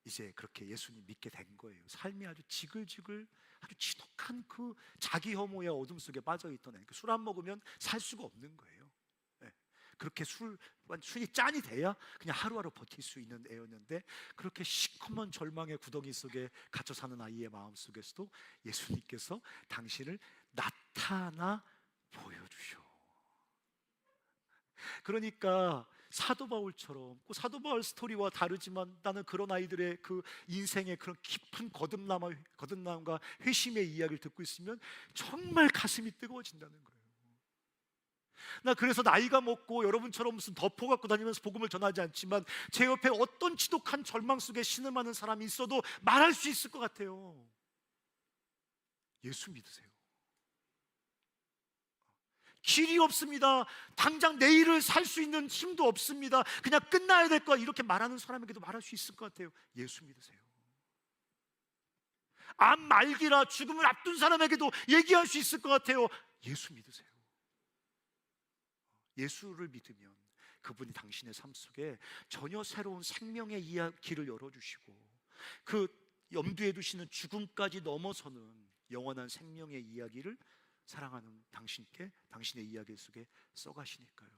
이제 그렇게 예수님 믿게 된 거예요. 삶이 아주 지글지글 아주 지독한 그 자기 혐오의 어둠 속에 빠져있던 애. 술 안 먹으면 살 수가 없는 거예요. 네. 그렇게 술이 짠이 돼야 그냥 하루하루 버틸 수 있는 애였는데 그렇게 시커먼 절망의 구덩이 속에 갇혀 사는 아이의 마음 속에서도 예수님께서 당신을 나타나 보여주셔. 그러니까 사도 바울처럼, 사도 바울 스토리와 다르지만 나는 그런 아이들의 그 인생의 그런 깊은 거듭남과 회심의 이야기를 듣고 있으면 정말 가슴이 뜨거워진다는 거예요. 나 그래서 나이가 먹고 여러분처럼 무슨 덮어 갖고 다니면서 복음을 전하지 않지만 제 옆에 어떤 지독한 절망 속에 신음하는 사람이 있어도 말할 수 있을 것 같아요. 예수 믿으세요. 길이 없습니다. 당장 내일을 살 수 있는 힘도 없습니다. 그냥 끝나야 될 거야. 이렇게 말하는 사람에게도 말할 수 있을 것 같아요. 예수 믿으세요. 암 말기라 죽음을 앞둔 사람에게도 얘기할 수 있을 것 같아요. 예수 믿으세요. 예수를 믿으면 그분이 당신의 삶 속에 전혀 새로운 생명의 이야기를 열어주시고 그 염두에 두시는 죽음까지 넘어서는 영원한 생명의 이야기를 사랑하는 당신께 당신의 이야기 속에 써가시니까요.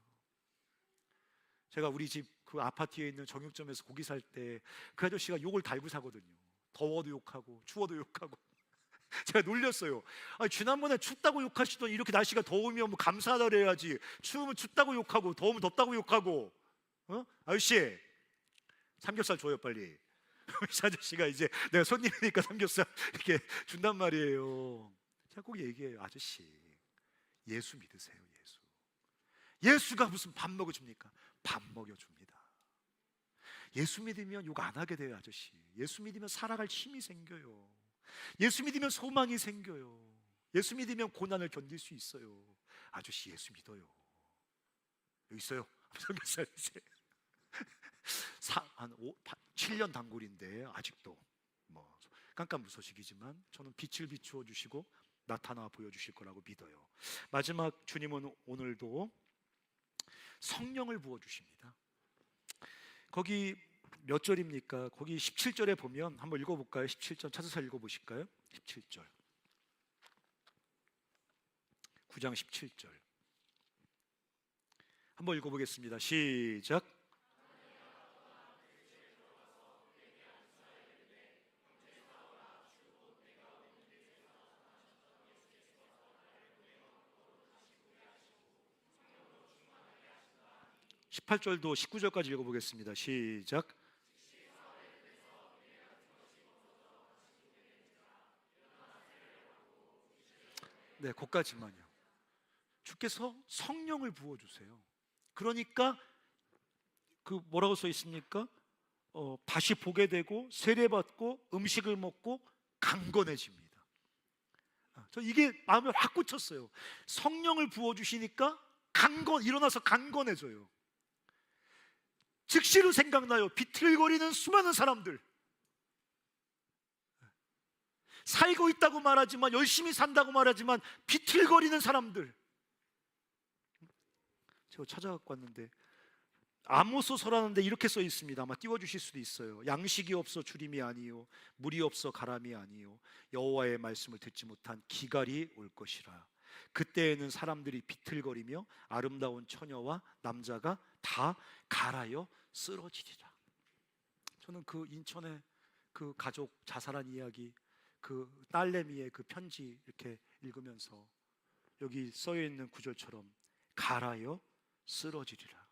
제가 우리 집 그 아파트에 있는 정육점에서 고기 살 때 그 아저씨가 욕을 달고 사거든요. 더워도 욕하고 추워도 욕하고 제가 놀렸어요. 지난번에 춥다고 욕하시더니 이렇게 날씨가 더우면 뭐 감사하다 그래야지 추우면 춥다고 욕하고 더우면 덥다고 욕하고 아저씨 삼겹살 줘요 빨리. 이 아저씨가 이제 내가 손님이니까 삼겹살 이렇게 준단 말이에요. 제가 꼭 얘기해요. 아저씨, 예수 믿으세요. 예수가 무슨 밥 먹여줍니까? 밥 먹여줍니다. 예수 믿으면 욕 안 하게 돼요, 아저씨. 예수 믿으면 살아갈 힘이 생겨요. 예수 믿으면 소망이 생겨요. 예수 믿으면 고난을 견딜 수 있어요. 아저씨, 예수 믿어요. 여기 있어요. 삼겹살 이제 한 7년 단골인데 아직도 뭐 깜깜무소식이지만 저는 빛을 비추어 주시고 나타나 보여주실 거라고 믿어요. 마지막, 주님은 오늘도 성령을 부어주십니다. 거기 몇 절입니까? 거기 17절에 보면 한번 읽어볼까요? 17절 찾아서 읽어보실까요? 17절 9장 17절 한번 읽어보겠습니다. 시작. 십팔 절도 19절까지 읽어보겠습니다. 시작. 네, 거기까지만요. 주께서 성령을 부어주세요. 그러니까 그 뭐라고 써 있습니까? 다시 보게 되고 세례받고 음식을 먹고 강건해집니다. 저 이게 마음에 확 꽂혔어요. 성령을 부어주시니까 일어나서 강건해져요. 즉시로 생각나요. 비틀거리는 수많은 사람들, 살고 있다고 말하지만, 열심히 산다고 말하지만 비틀거리는 사람들. 제가 찾아갖고 왔는데 아모스서라는데 이렇게 써 있습니다. 아마 띄워주실 수도 있어요. 양식이 없어 주림이 아니요, 물이 없어 가람이 아니요, 여호와의 말씀을 듣지 못한 기갈이 올 것이라. 그때에는 사람들이 비틀거리며 아름다운 처녀와 남자가 다 갈아여 쓰러지리라. 저는 그 인천의 그 가족 자살한 이야기, 그 딸내미의 그 편지 이렇게 읽으면서 여기 써여 있는 구절처럼 갈아여 쓰러지리라.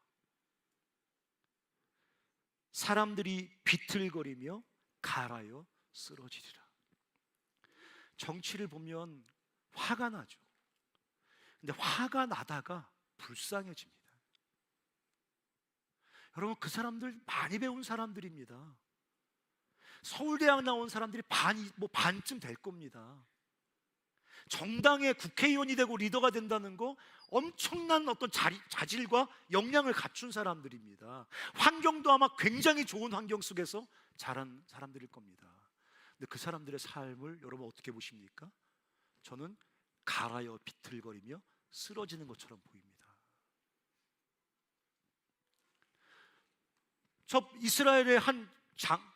사람들이 비틀거리며 갈아여 쓰러지리라. 정치를 보면 화가 나죠. 근데 화가 나다가 불쌍해집니다. 여러분, 그 사람들 많이 배운 사람들입니다. 서울대학 나온 사람들이 반쯤 될 겁니다. 정당의 국회의원이 되고 리더가 된다는 거 엄청난 어떤 자질과 역량을 갖춘 사람들입니다. 환경도 아마 굉장히 좋은 환경 속에서 자란 사람들일 겁니다. 근데 그 사람들의 삶을 여러분 어떻게 보십니까? 저는 갈아여 비틀거리며 쓰러지는 것처럼 보입니다. 저 이스라엘의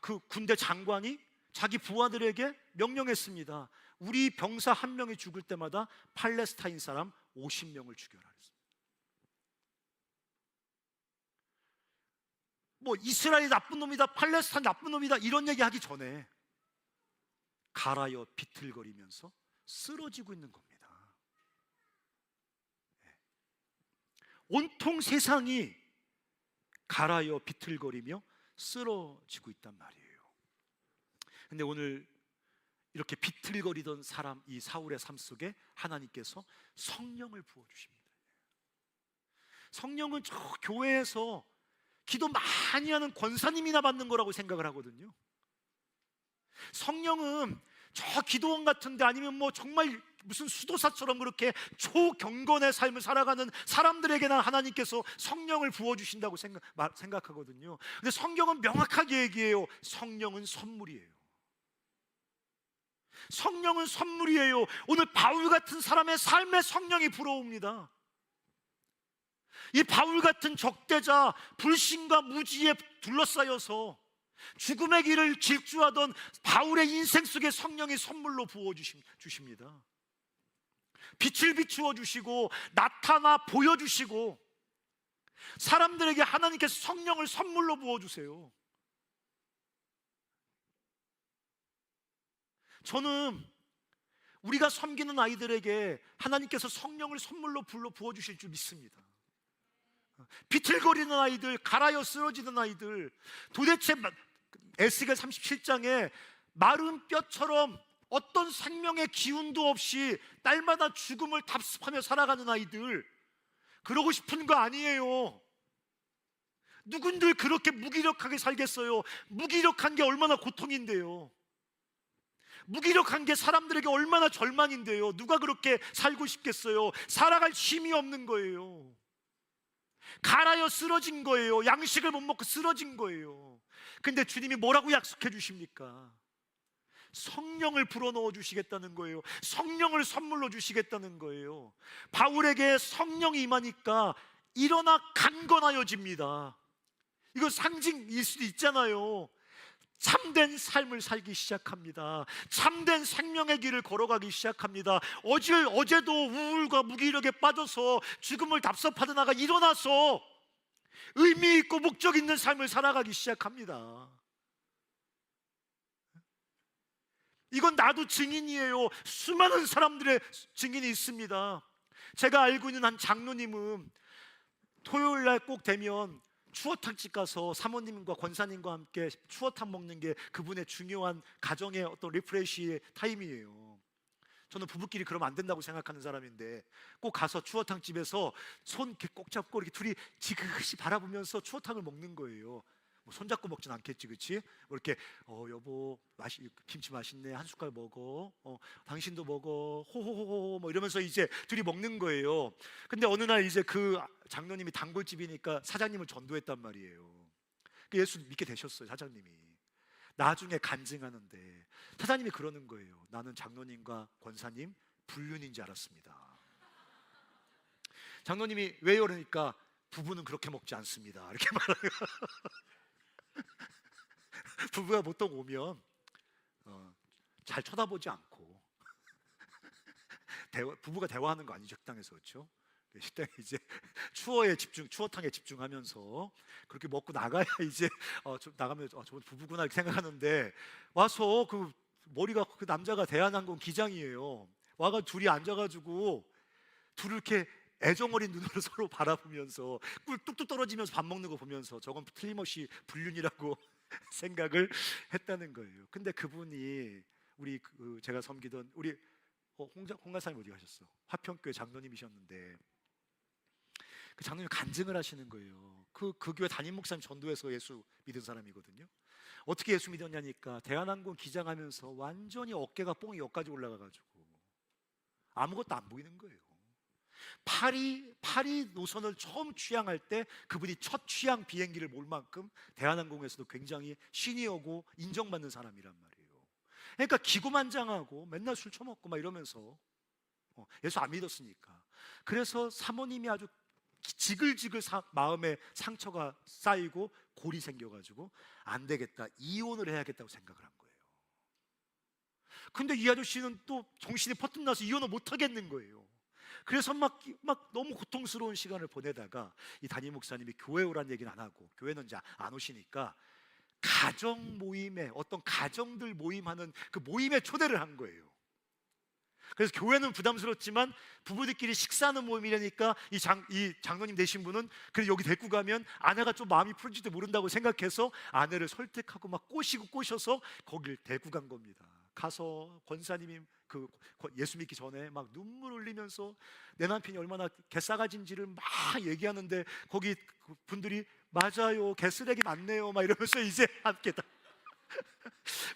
그 군대 장관이 자기 부하들에게 명령했습니다. 우리 병사 한 명이 죽을 때마다 팔레스타인 사람 50명을 죽여라 했습니다. 뭐 이스라엘이 나쁜 놈이다, 팔레스타인 나쁜 놈이다 이런 얘기하기 전에 갈아여 비틀거리면서 쓰러지고 있는 겁니다. 온통 세상이 갈아여 비틀거리며 쓰러지고 있단 말이에요. 근데 오늘 이렇게 비틀거리던 사람, 이 사울의 삶 속에 하나님께서 성령을 부어주십니다. 성령은 저 교회에서 기도 많이 하는 권사님이나 받는 거라고 생각을 하거든요. 성령은 저 기도원 같은데, 아니면 뭐 정말 무슨 수도사처럼 그렇게 초경건의 삶을 살아가는 사람들에게나 하나님께서 성령을 부어주신다고 생각하거든요. 근데 성경은 명확하게 얘기해요. 성령은 선물이에요. 성령은 선물이에요. 오늘 바울 같은 사람의 삶에 성령이 불어옵니다. 이 바울 같은 적대자, 불신과 무지에 둘러싸여서 죽음의 길을 질주하던 바울의 인생 속에 성령이 선물로 부어주십니다. 빛을 비추어 주시고 나타나 보여주시고, 사람들에게 하나님께서 성령을 선물로 부어주세요. 저는 우리가 섬기는 아이들에게 하나님께서 성령을 선물로 부어주실 줄 믿습니다. 비틀거리는 아이들, 갈아여 쓰러지는 아이들, 도대체 에스겔 37장에 마른 뼈처럼 어떤 생명의 기운도 없이 날마다 죽음을 답습하며 살아가는 아이들, 그러고 싶은 거 아니에요. 누군들 그렇게 무기력하게 살겠어요? 무기력한 게 얼마나 고통인데요. 무기력한 게 사람들에게 얼마나 절망인데요. 누가 그렇게 살고 싶겠어요? 살아갈 힘이 없는 거예요. 갈아여 쓰러진 거예요. 양식을 못 먹고 쓰러진 거예요. 근데 주님이 뭐라고 약속해 주십니까? 성령을 불어넣어 주시겠다는 거예요. 성령을 선물로 주시겠다는 거예요. 바울에게 성령이 임하니까 일어나 강건하여집니다. 이거 상징일 수도 있잖아요. 참된 삶을 살기 시작합니다. 참된 생명의 길을 걸어가기 시작합니다. 어제도 우울과 무기력에 빠져서 죽음을 답습하다가 일어나서 의미 있고 목적 있는 삶을 살아가기 시작합니다. 이건 나도 증인이에요. 수많은 사람들의 증인이 있습니다. 제가 알고 있는 한 장로님은 토요일 날 꼭 되면 추어탕집 가서 사모님과 권사님과 함께 추어탕 먹는 게 그분의 중요한 가정의 어떤 리프레시 타임이에요. 저는 부부끼리 그러면 안 된다고 생각하는 사람인데 꼭 가서 추어탕 집에서 손 이렇게 꼭 잡고 이렇게 둘이 지그시 바라보면서 추어탕을 먹는 거예요. 뭐 손잡고 먹진 않겠지, 그렇지? 뭐 이렇게 여보 김치 맛있네, 한 숟갈 먹어, 당신도 먹어, 호호호호 뭐 이러면서 이제 둘이 먹는 거예요. 근데 어느 날 이제 그 장로님이 단골집이니까 사장님을 전도했단 말이에요. 예수 믿게 되셨어요, 사장님이. 나중에 간증하는데 사장님이 그러는 거예요. 나는 장로님과 권사님 불륜인 줄 알았습니다. 장로님이 왜요? 그러니까 부부는 그렇게 먹지 않습니다, 이렇게 말하는 거예요. 부부가 보통 오면 잘 쳐다보지 않고 부부가 대화하는 거 아니죠, 식당에서. 그렇죠? 식당에 이제 추어탕에 집중하면서 그렇게 먹고 나가야 이제 나가면 저분 부부구나 이렇게 생각하는데, 와서 그 머리가 그 남자가 대한항공 기장이에요. 와가 둘이 앉아가지고 둘을 이렇게 애정어린 눈으로 서로 바라보면서 꿀 뚝뚝 떨어지면서 밥 먹는 거 보면서 저건 틀림없이 불륜이라고 생각을 했다는 거예요. 근데 그분이 우리 제가 섬기던 우리 홍가사님 어디 가셨어? 화평교회 장로님이셨는데 그 장로님 간증을 하시는 거예요. 그 교회 담임 목사님 전도해서 예수 믿은 사람이거든요. 어떻게 예수 믿었냐니까 대한항공 기장하면서 완전히 어깨가 뽕이 여기까지 올라가가지고 아무것도 안 보이는 거예요. 파리 노선을 처음 취항할 때 그분이 첫 취항 비행기를 몰 만큼 대한항공에서도 굉장히 시니어고 인정받는 사람이란 말이에요. 그러니까 기고만장하고 맨날 술 처먹고 막 이러면서 예수 안 믿었으니까. 그래서 사모님이 아주 지글지글 마음에 상처가 쌓이고 골이 생겨가지고 안 되겠다, 이혼을 해야겠다고 생각을 한 거예요. 근데 이 아저씨는 또 정신이 퍼뜩 나서 이혼을 못 하겠는 거예요. 그래서 막 너무 고통스러운 시간을 보내다가 이 담임 목사님이 교회 오란 얘기는 안 하고, 교회는 이제 안 오시니까 가정 모임에, 어떤 가정들 모임하는 그 모임에 초대를 한 거예요. 그래서 교회는 부담스럽지만 부부들끼리 식사하는 모임이라니까 이 장로님 되신 분은 그래 여기 데리고 가면 아내가 좀 마음이 풀릴지도 모른다고 생각해서 아내를 설득하고 막 꼬셔서 거길 데리고 간 겁니다. 가서 권사님이 그 예수 믿기 전에 막 눈물 흘리면서 내 남편이 얼마나 개싸가지인지를 막 얘기하는데 거기 분들이 맞아요, 개쓰레기 많네요 막 이러면서 이제 함께 다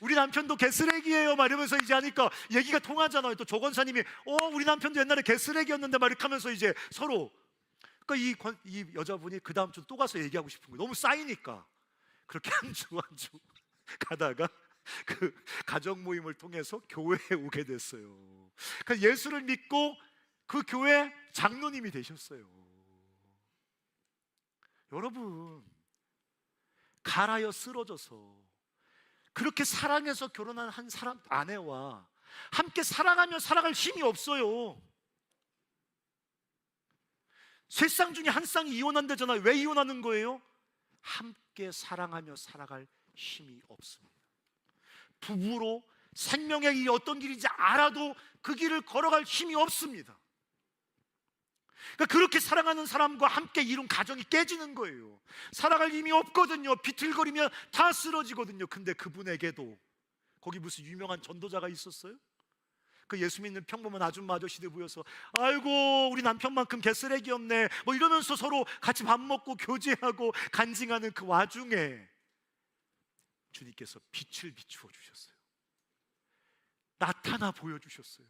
우리 남편도 개쓰레기예요 막 이러면서 이제 하니까 얘기가 통하잖아요. 또 조 권사님이 우리 남편도 옛날에 개쓰레기였는데 막 이렇게 하면서 이제 서로, 그러니까 이 여자분이 그 다음 주 또 가서 얘기하고 싶은 거예요. 너무 쌓이니까. 그렇게 한 주 가다가 그 가정 모임을 통해서 교회에 오게 됐어요. 그래서 예수를 믿고 그 교회 장로님이 되셨어요. 여러분, 갈아여 쓰러져서 그렇게 사랑해서 결혼한 한 사람 아내와 함께 살아가며 살아갈 힘이 없어요. 세 쌍 중에 한 쌍이 이혼한다잖아요. 왜 이혼하는 거예요? 함께 사랑하며 살아갈 힘이 없습니다. 부부로 생명의 길이 어떤 길인지 알아도 그 길을 걸어갈 힘이 없습니다. 그러니까 그렇게 사랑하는 사람과 함께 이룬 가정이 깨지는 거예요. 살아갈 힘이 없거든요. 비틀거리면 다 쓰러지거든요. 근데 그분에게도 거기 무슨 유명한 전도자가 있었어요? 그 예수 믿는 평범한 아줌마 아저씨들 모여서 아이고 우리 남편만큼 개쓰레기 없네 뭐 이러면서 서로 같이 밥 먹고 교제하고 간증하는 그 와중에 주님께서 빛을 비추어 주셨어요. 나타나 보여주셨어요.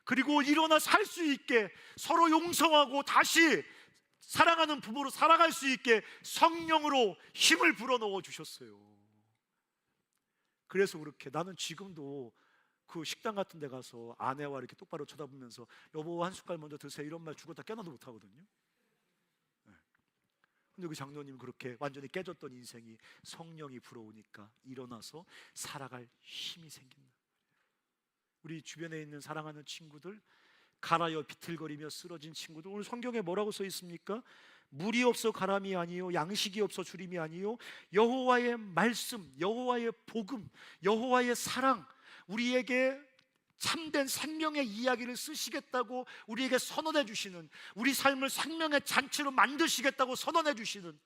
그리고 일어나 살 수 있게 서로 용서하고 다시 사랑하는 부부로 살아갈 수 있게 성령으로 힘을 불어넣어 주셨어요. 그래서 그렇게 나는 지금도 그 식당 같은 데 가서 아내와 이렇게 똑바로 쳐다보면서 여보 한 숟갈 먼저 드세요 이런 말 죽었다 깨어나도 못하거든요. 근데 그 장로님 그렇게 완전히 깨졌던 인생이 성령이 불어오니까 일어나서 살아갈 힘이 생긴다. 우리 주변에 있는 사랑하는 친구들, 가라여 비틀거리며 쓰러진 친구들, 오늘 성경에 뭐라고 써 있습니까? 물이 없어 가람이 아니요 양식이 없어 주림이 아니요 여호와의 말씀, 여호와의 복음, 여호와의 사랑, 우리에게 참된 생명의 이야기를 쓰시겠다고 우리에게 선언해 주시는, 우리 삶을 생명의 잔치로 만드시겠다고 선언해 주시는,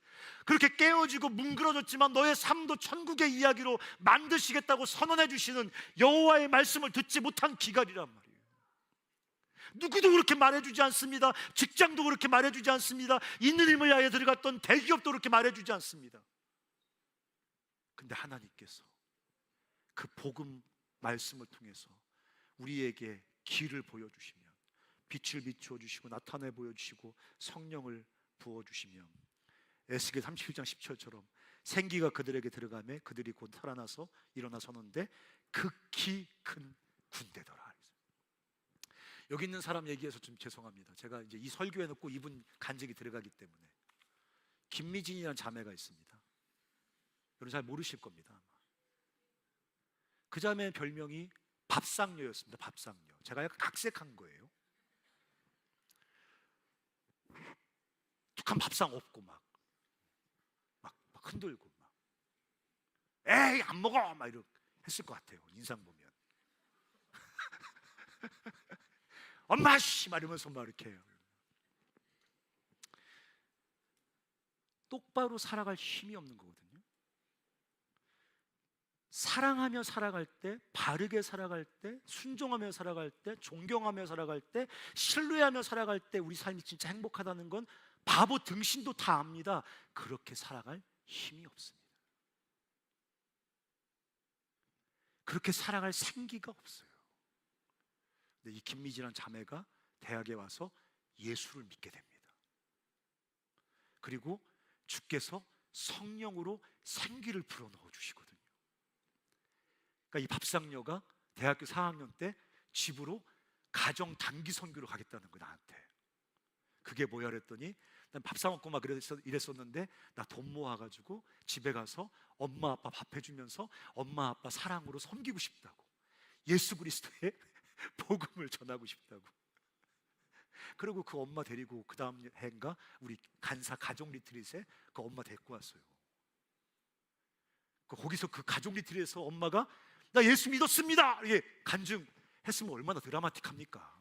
그렇게 깨어지고 뭉그러졌지만 너의 삶도 천국의 이야기로 만드시겠다고 선언해 주시는 여호와의 말씀을 듣지 못한 기갈이란 말이에요. 누구도 그렇게 말해주지 않습니다. 직장도 그렇게 말해주지 않습니다. 있는 힘을 위하여 들어갔던 대기업도 그렇게 말해주지 않습니다. 근데 하나님께서 그 복음 말씀을 통해서 우리에게 길을 보여주시면, 빛을 비추어 주시고 나타내 보여주시고 성령을 부어주시면 에스겔 37장 10절처럼 생기가 그들에게 들어가매 그들이 곧 살아나서 일어나 서는데 극히 큰 군대더라. 여기 있는 사람 얘기해서 좀 죄송합니다. 제가 이제 이 설교에는 꼭 이분 간증이 들어가기 때문에. 김미진이라는 자매가 있습니다. 여러분 잘 모르실 겁니다. 아마. 그 자매의 별명이 밥상녀였습니다. 밥상녀. 제가 약간 각색한 거예요. 툭한 밥상 없고 막 흔들고 막 에이 안 먹어 막 이렇게 했을 것 같아요. 인상 보면. 엄마 씨 말하면서 막 이렇게 해요. 똑바로 살아갈 힘이 없는 거거든요. 사랑하며 살아갈 때, 바르게 살아갈 때, 순종하며 살아갈 때, 존경하며 살아갈 때, 신뢰하며 살아갈 때 우리 삶이 진짜 행복하다는 건 바보 등신도 다 압니다. 그렇게 살아갈 힘이 없습니다. 그렇게 살아갈 생기가 없어요. 근데 이 김미지란 자매가 대학에 와서 예수를 믿게 됩니다. 그리고 주께서 성령으로 생기를 불어넣어 주시거든요. 그러니까 이 밥상녀가 대학교 4학년 때 집으로 가정 단기 선교로 가겠다는 거야 나한테. 그게 뭐야 그랬더니 난 밥 사 먹고 막 이랬었는데 나 돈 모아가지고 집에 가서 엄마 아빠 밥 해주면서 엄마 아빠 사랑으로 섬기고 싶다고, 예수 그리스도의 복음을 전하고 싶다고. 그리고 그 엄마 데리고 그 다음 해인가 우리 간사 가족 리트릿에 그 엄마 데리고 왔어요. 거기서 그 가족 리트릿에서 엄마가 나 예수 믿었습니다 이게 간증했으면 얼마나 드라마틱합니까?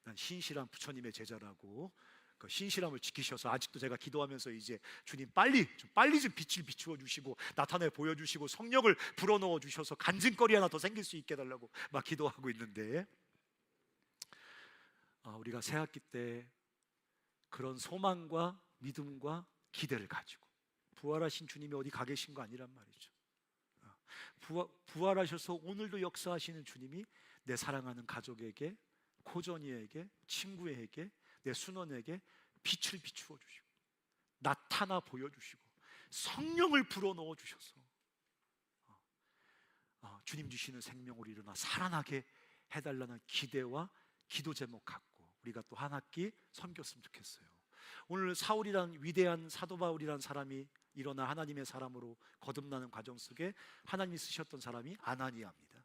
난 신실한 부처님의 제자라고 그 신실함을 지키셔서 아직도 제가 기도하면서 이제 주님 빨리 좀 빛을 비추어 주시고 나타내 보여주시고 성령을 불어넣어 주셔서 간증거리 하나 더 생길 수 있게 해달라고 막 기도하고 있는데, 우리가 새학기 때 그런 소망과 믿음과 기대를 가지고 부활하신 주님이 어디 가 계신 거 아니란 말이죠. 부활하셔서 오늘도 역사하시는 주님이 내 사랑하는 가족에게, 고전이에게, 친구에게, 내 순원에게 빛을 비추어 주시고 나타나 보여주시고 성령을 불어넣어 주셔서 주님 주시는 생명으로 일어나 살아나게 해달라는 기대와 기도 제목 갖고 우리가 또 한 학기 섬겼으면 좋겠어요. 오늘 사울이란 위대한 사도 바울이란 사람이 일어나 하나님의 사람으로 거듭나는 과정 속에 하나님이 쓰셨던 사람이 아나니아입니다.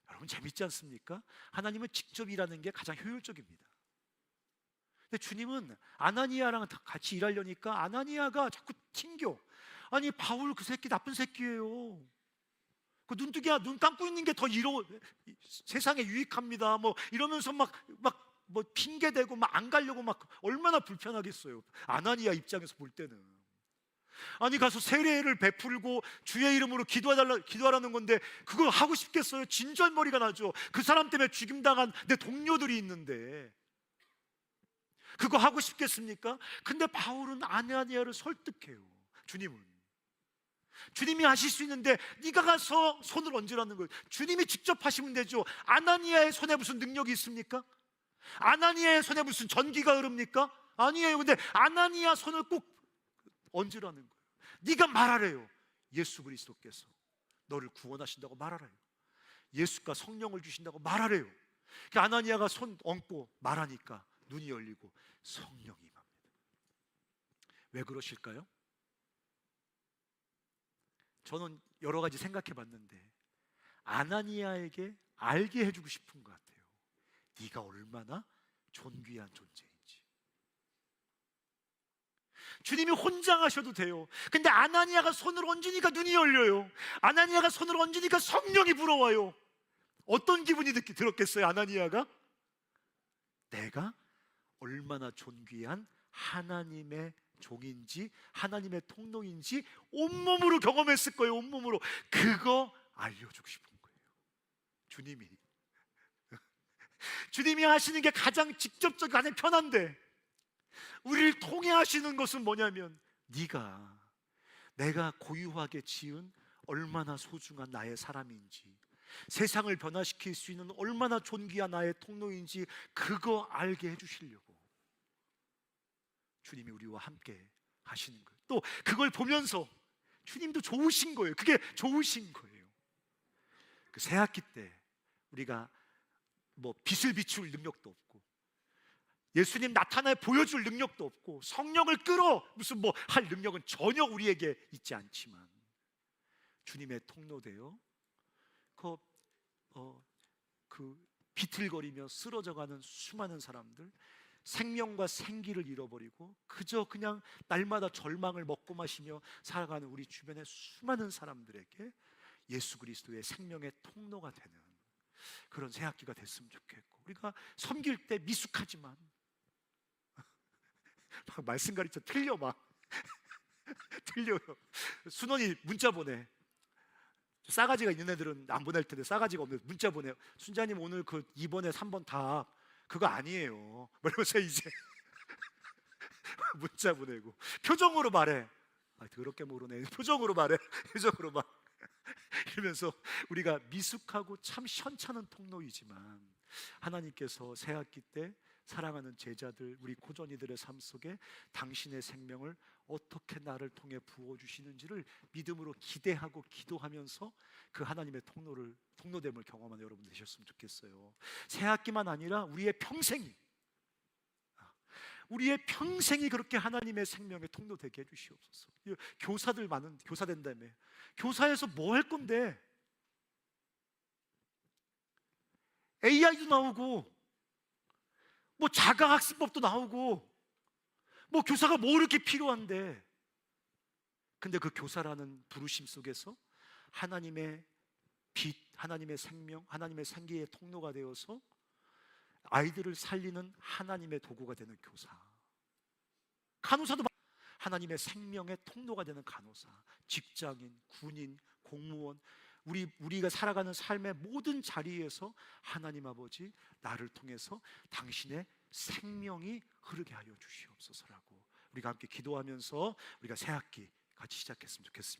여러분 재밌지 않습니까? 하나님은 직접 일하는 게 가장 효율적입니다. 근데 주님은 아나니아랑 같이 일하려니까 아나니아가 자꾸 튕겨. 아니 바울 그 새끼 나쁜 새끼예요. 그 눈뜨기야 눈 감고 있는 게 더 세상에 유익합니다. 뭐 이러면서 막 뭐 핑계 대고 막 안 가려고 막 얼마나 불편하겠어요. 아나니아 입장에서 볼 때는. 아니 가서 세례를 베풀고 주의 이름으로 기도하라는 건데 그걸 하고 싶겠어요? 진절머리가 나죠. 그 사람 때문에 죽임당한 내 동료들이 있는데 그거 하고 싶겠습니까? 근데 바울은 아나니아를 설득해요. 주님이 하실 수 있는데 네가 가서 손을 얹으라는 거예요. 주님이 직접 하시면 되죠. 아나니아의 손에 무슨 능력이 있습니까? 아나니아의 손에 무슨 전기가 흐릅니까? 아니에요. 근데 아나니아 손을 꼭 얹으라는 거예요. 네가 말하래요. 예수 그리스도께서 너를 구원하신다고 말하래요. 예수가 성령을 주신다고 말하래요. 아나니아가 손 얹고 말하니까 눈이 열리고 성령이 임합니다. 왜 그러실까요? 저는 여러 가지 생각해 봤는데 아나니아에게 알게 해주고 싶은 것 같아요. 네가 얼마나 존귀한 존재인지. 주님이 혼자 하셔도 돼요. 근데 아나니아가 손을 얹으니까 눈이 열려요. 아나니아가 손을 얹으니까 성령이 불어와요. 어떤 기분이 들었겠어요? 아나니아가 내가 얼마나 존귀한 하나님의 종인지 하나님의 통로인지 온몸으로 경험했을 거예요. 온몸으로. 그거 알려주고 싶은 거예요. 주님이 하시는 게 가장 직접적, 가장 편한데 우리를 통해 하시는 것은 뭐냐면 내가 고유하게 지은 얼마나 소중한 나의 사람인지, 세상을 변화시킬 수 있는 얼마나 존귀한 나의 통로인지 그거 알게 해주시려고 주님이 우리와 함께 하시는 거예요. 또 그걸 보면서 주님도 좋으신 거예요. 그게 좋으신 거예요. 그 새학기 때 우리가 뭐 빛을 비출 능력도 없고 예수님 나타나 보여줄 능력도 없고 성령을 끌어 무슨 뭐 할 능력은 전혀 우리에게 있지 않지만 주님의 통로되어 그 비틀거리며 쓰러져가는 수많은 사람들, 생명과 생기를 잃어버리고 그저 그냥 날마다 절망을 먹고 마시며 살아가는 우리 주변의 수많은 사람들에게 예수 그리스도의 생명의 통로가 되는 그런 새학기가 됐으면 좋겠고, 우리가 섬길 때 미숙하지만 막 말씀 가르쳐 틀려 틀려요. 순원이 문자 보내. 싸가지가 있는 애들은 안 보낼 텐데 싸가지가 없는 애들 문자 보내요. 순자님 오늘 그 2번에 3번 답 그거 아니에요. 그러면서 이제 문자 보내고 표정으로 말해. 더럽게 모르네. 표정으로 말해. 표정으로 말. 이러면서 우리가 미숙하고 참 현찮은 통로이지만 하나님께서 새학기 때 사랑하는 제자들, 우리 고전이들의 삶 속에 당신의 생명을 어떻게 나를 통해 부어주시는지를 믿음으로 기대하고 기도하면서 그 하나님의 통로됨을 경험하는 여러분 되셨으면 좋겠어요. 새학기만 아니라 우리의 평생이 그렇게 하나님의 생명의 통로 되게 해주시옵소서. 교사들 많은 교사 된다며. 교사에서 뭐 할 건데? AI도 나오고 뭐 자가학습법도 나오고 뭐 교사가 뭐 이렇게 필요한데, 근데 그 교사라는 부르심 속에서 하나님의 빛, 하나님의 생명, 하나님의 생기의 통로가 되어서 아이들을 살리는 하나님의 도구가 되는 교사, 간호사도 하나님의 생명의 통로가 되는 간호사, 직장인, 군인, 공무원, 우리가 살아가는 삶의 모든 자리에서 하나님 아버지 나를 통해서 당신의 생명이 흐르게 하여 주시옵소서라고 우리가 함께 기도하면서 우리가 새학기 같이 시작했으면 좋겠습니다.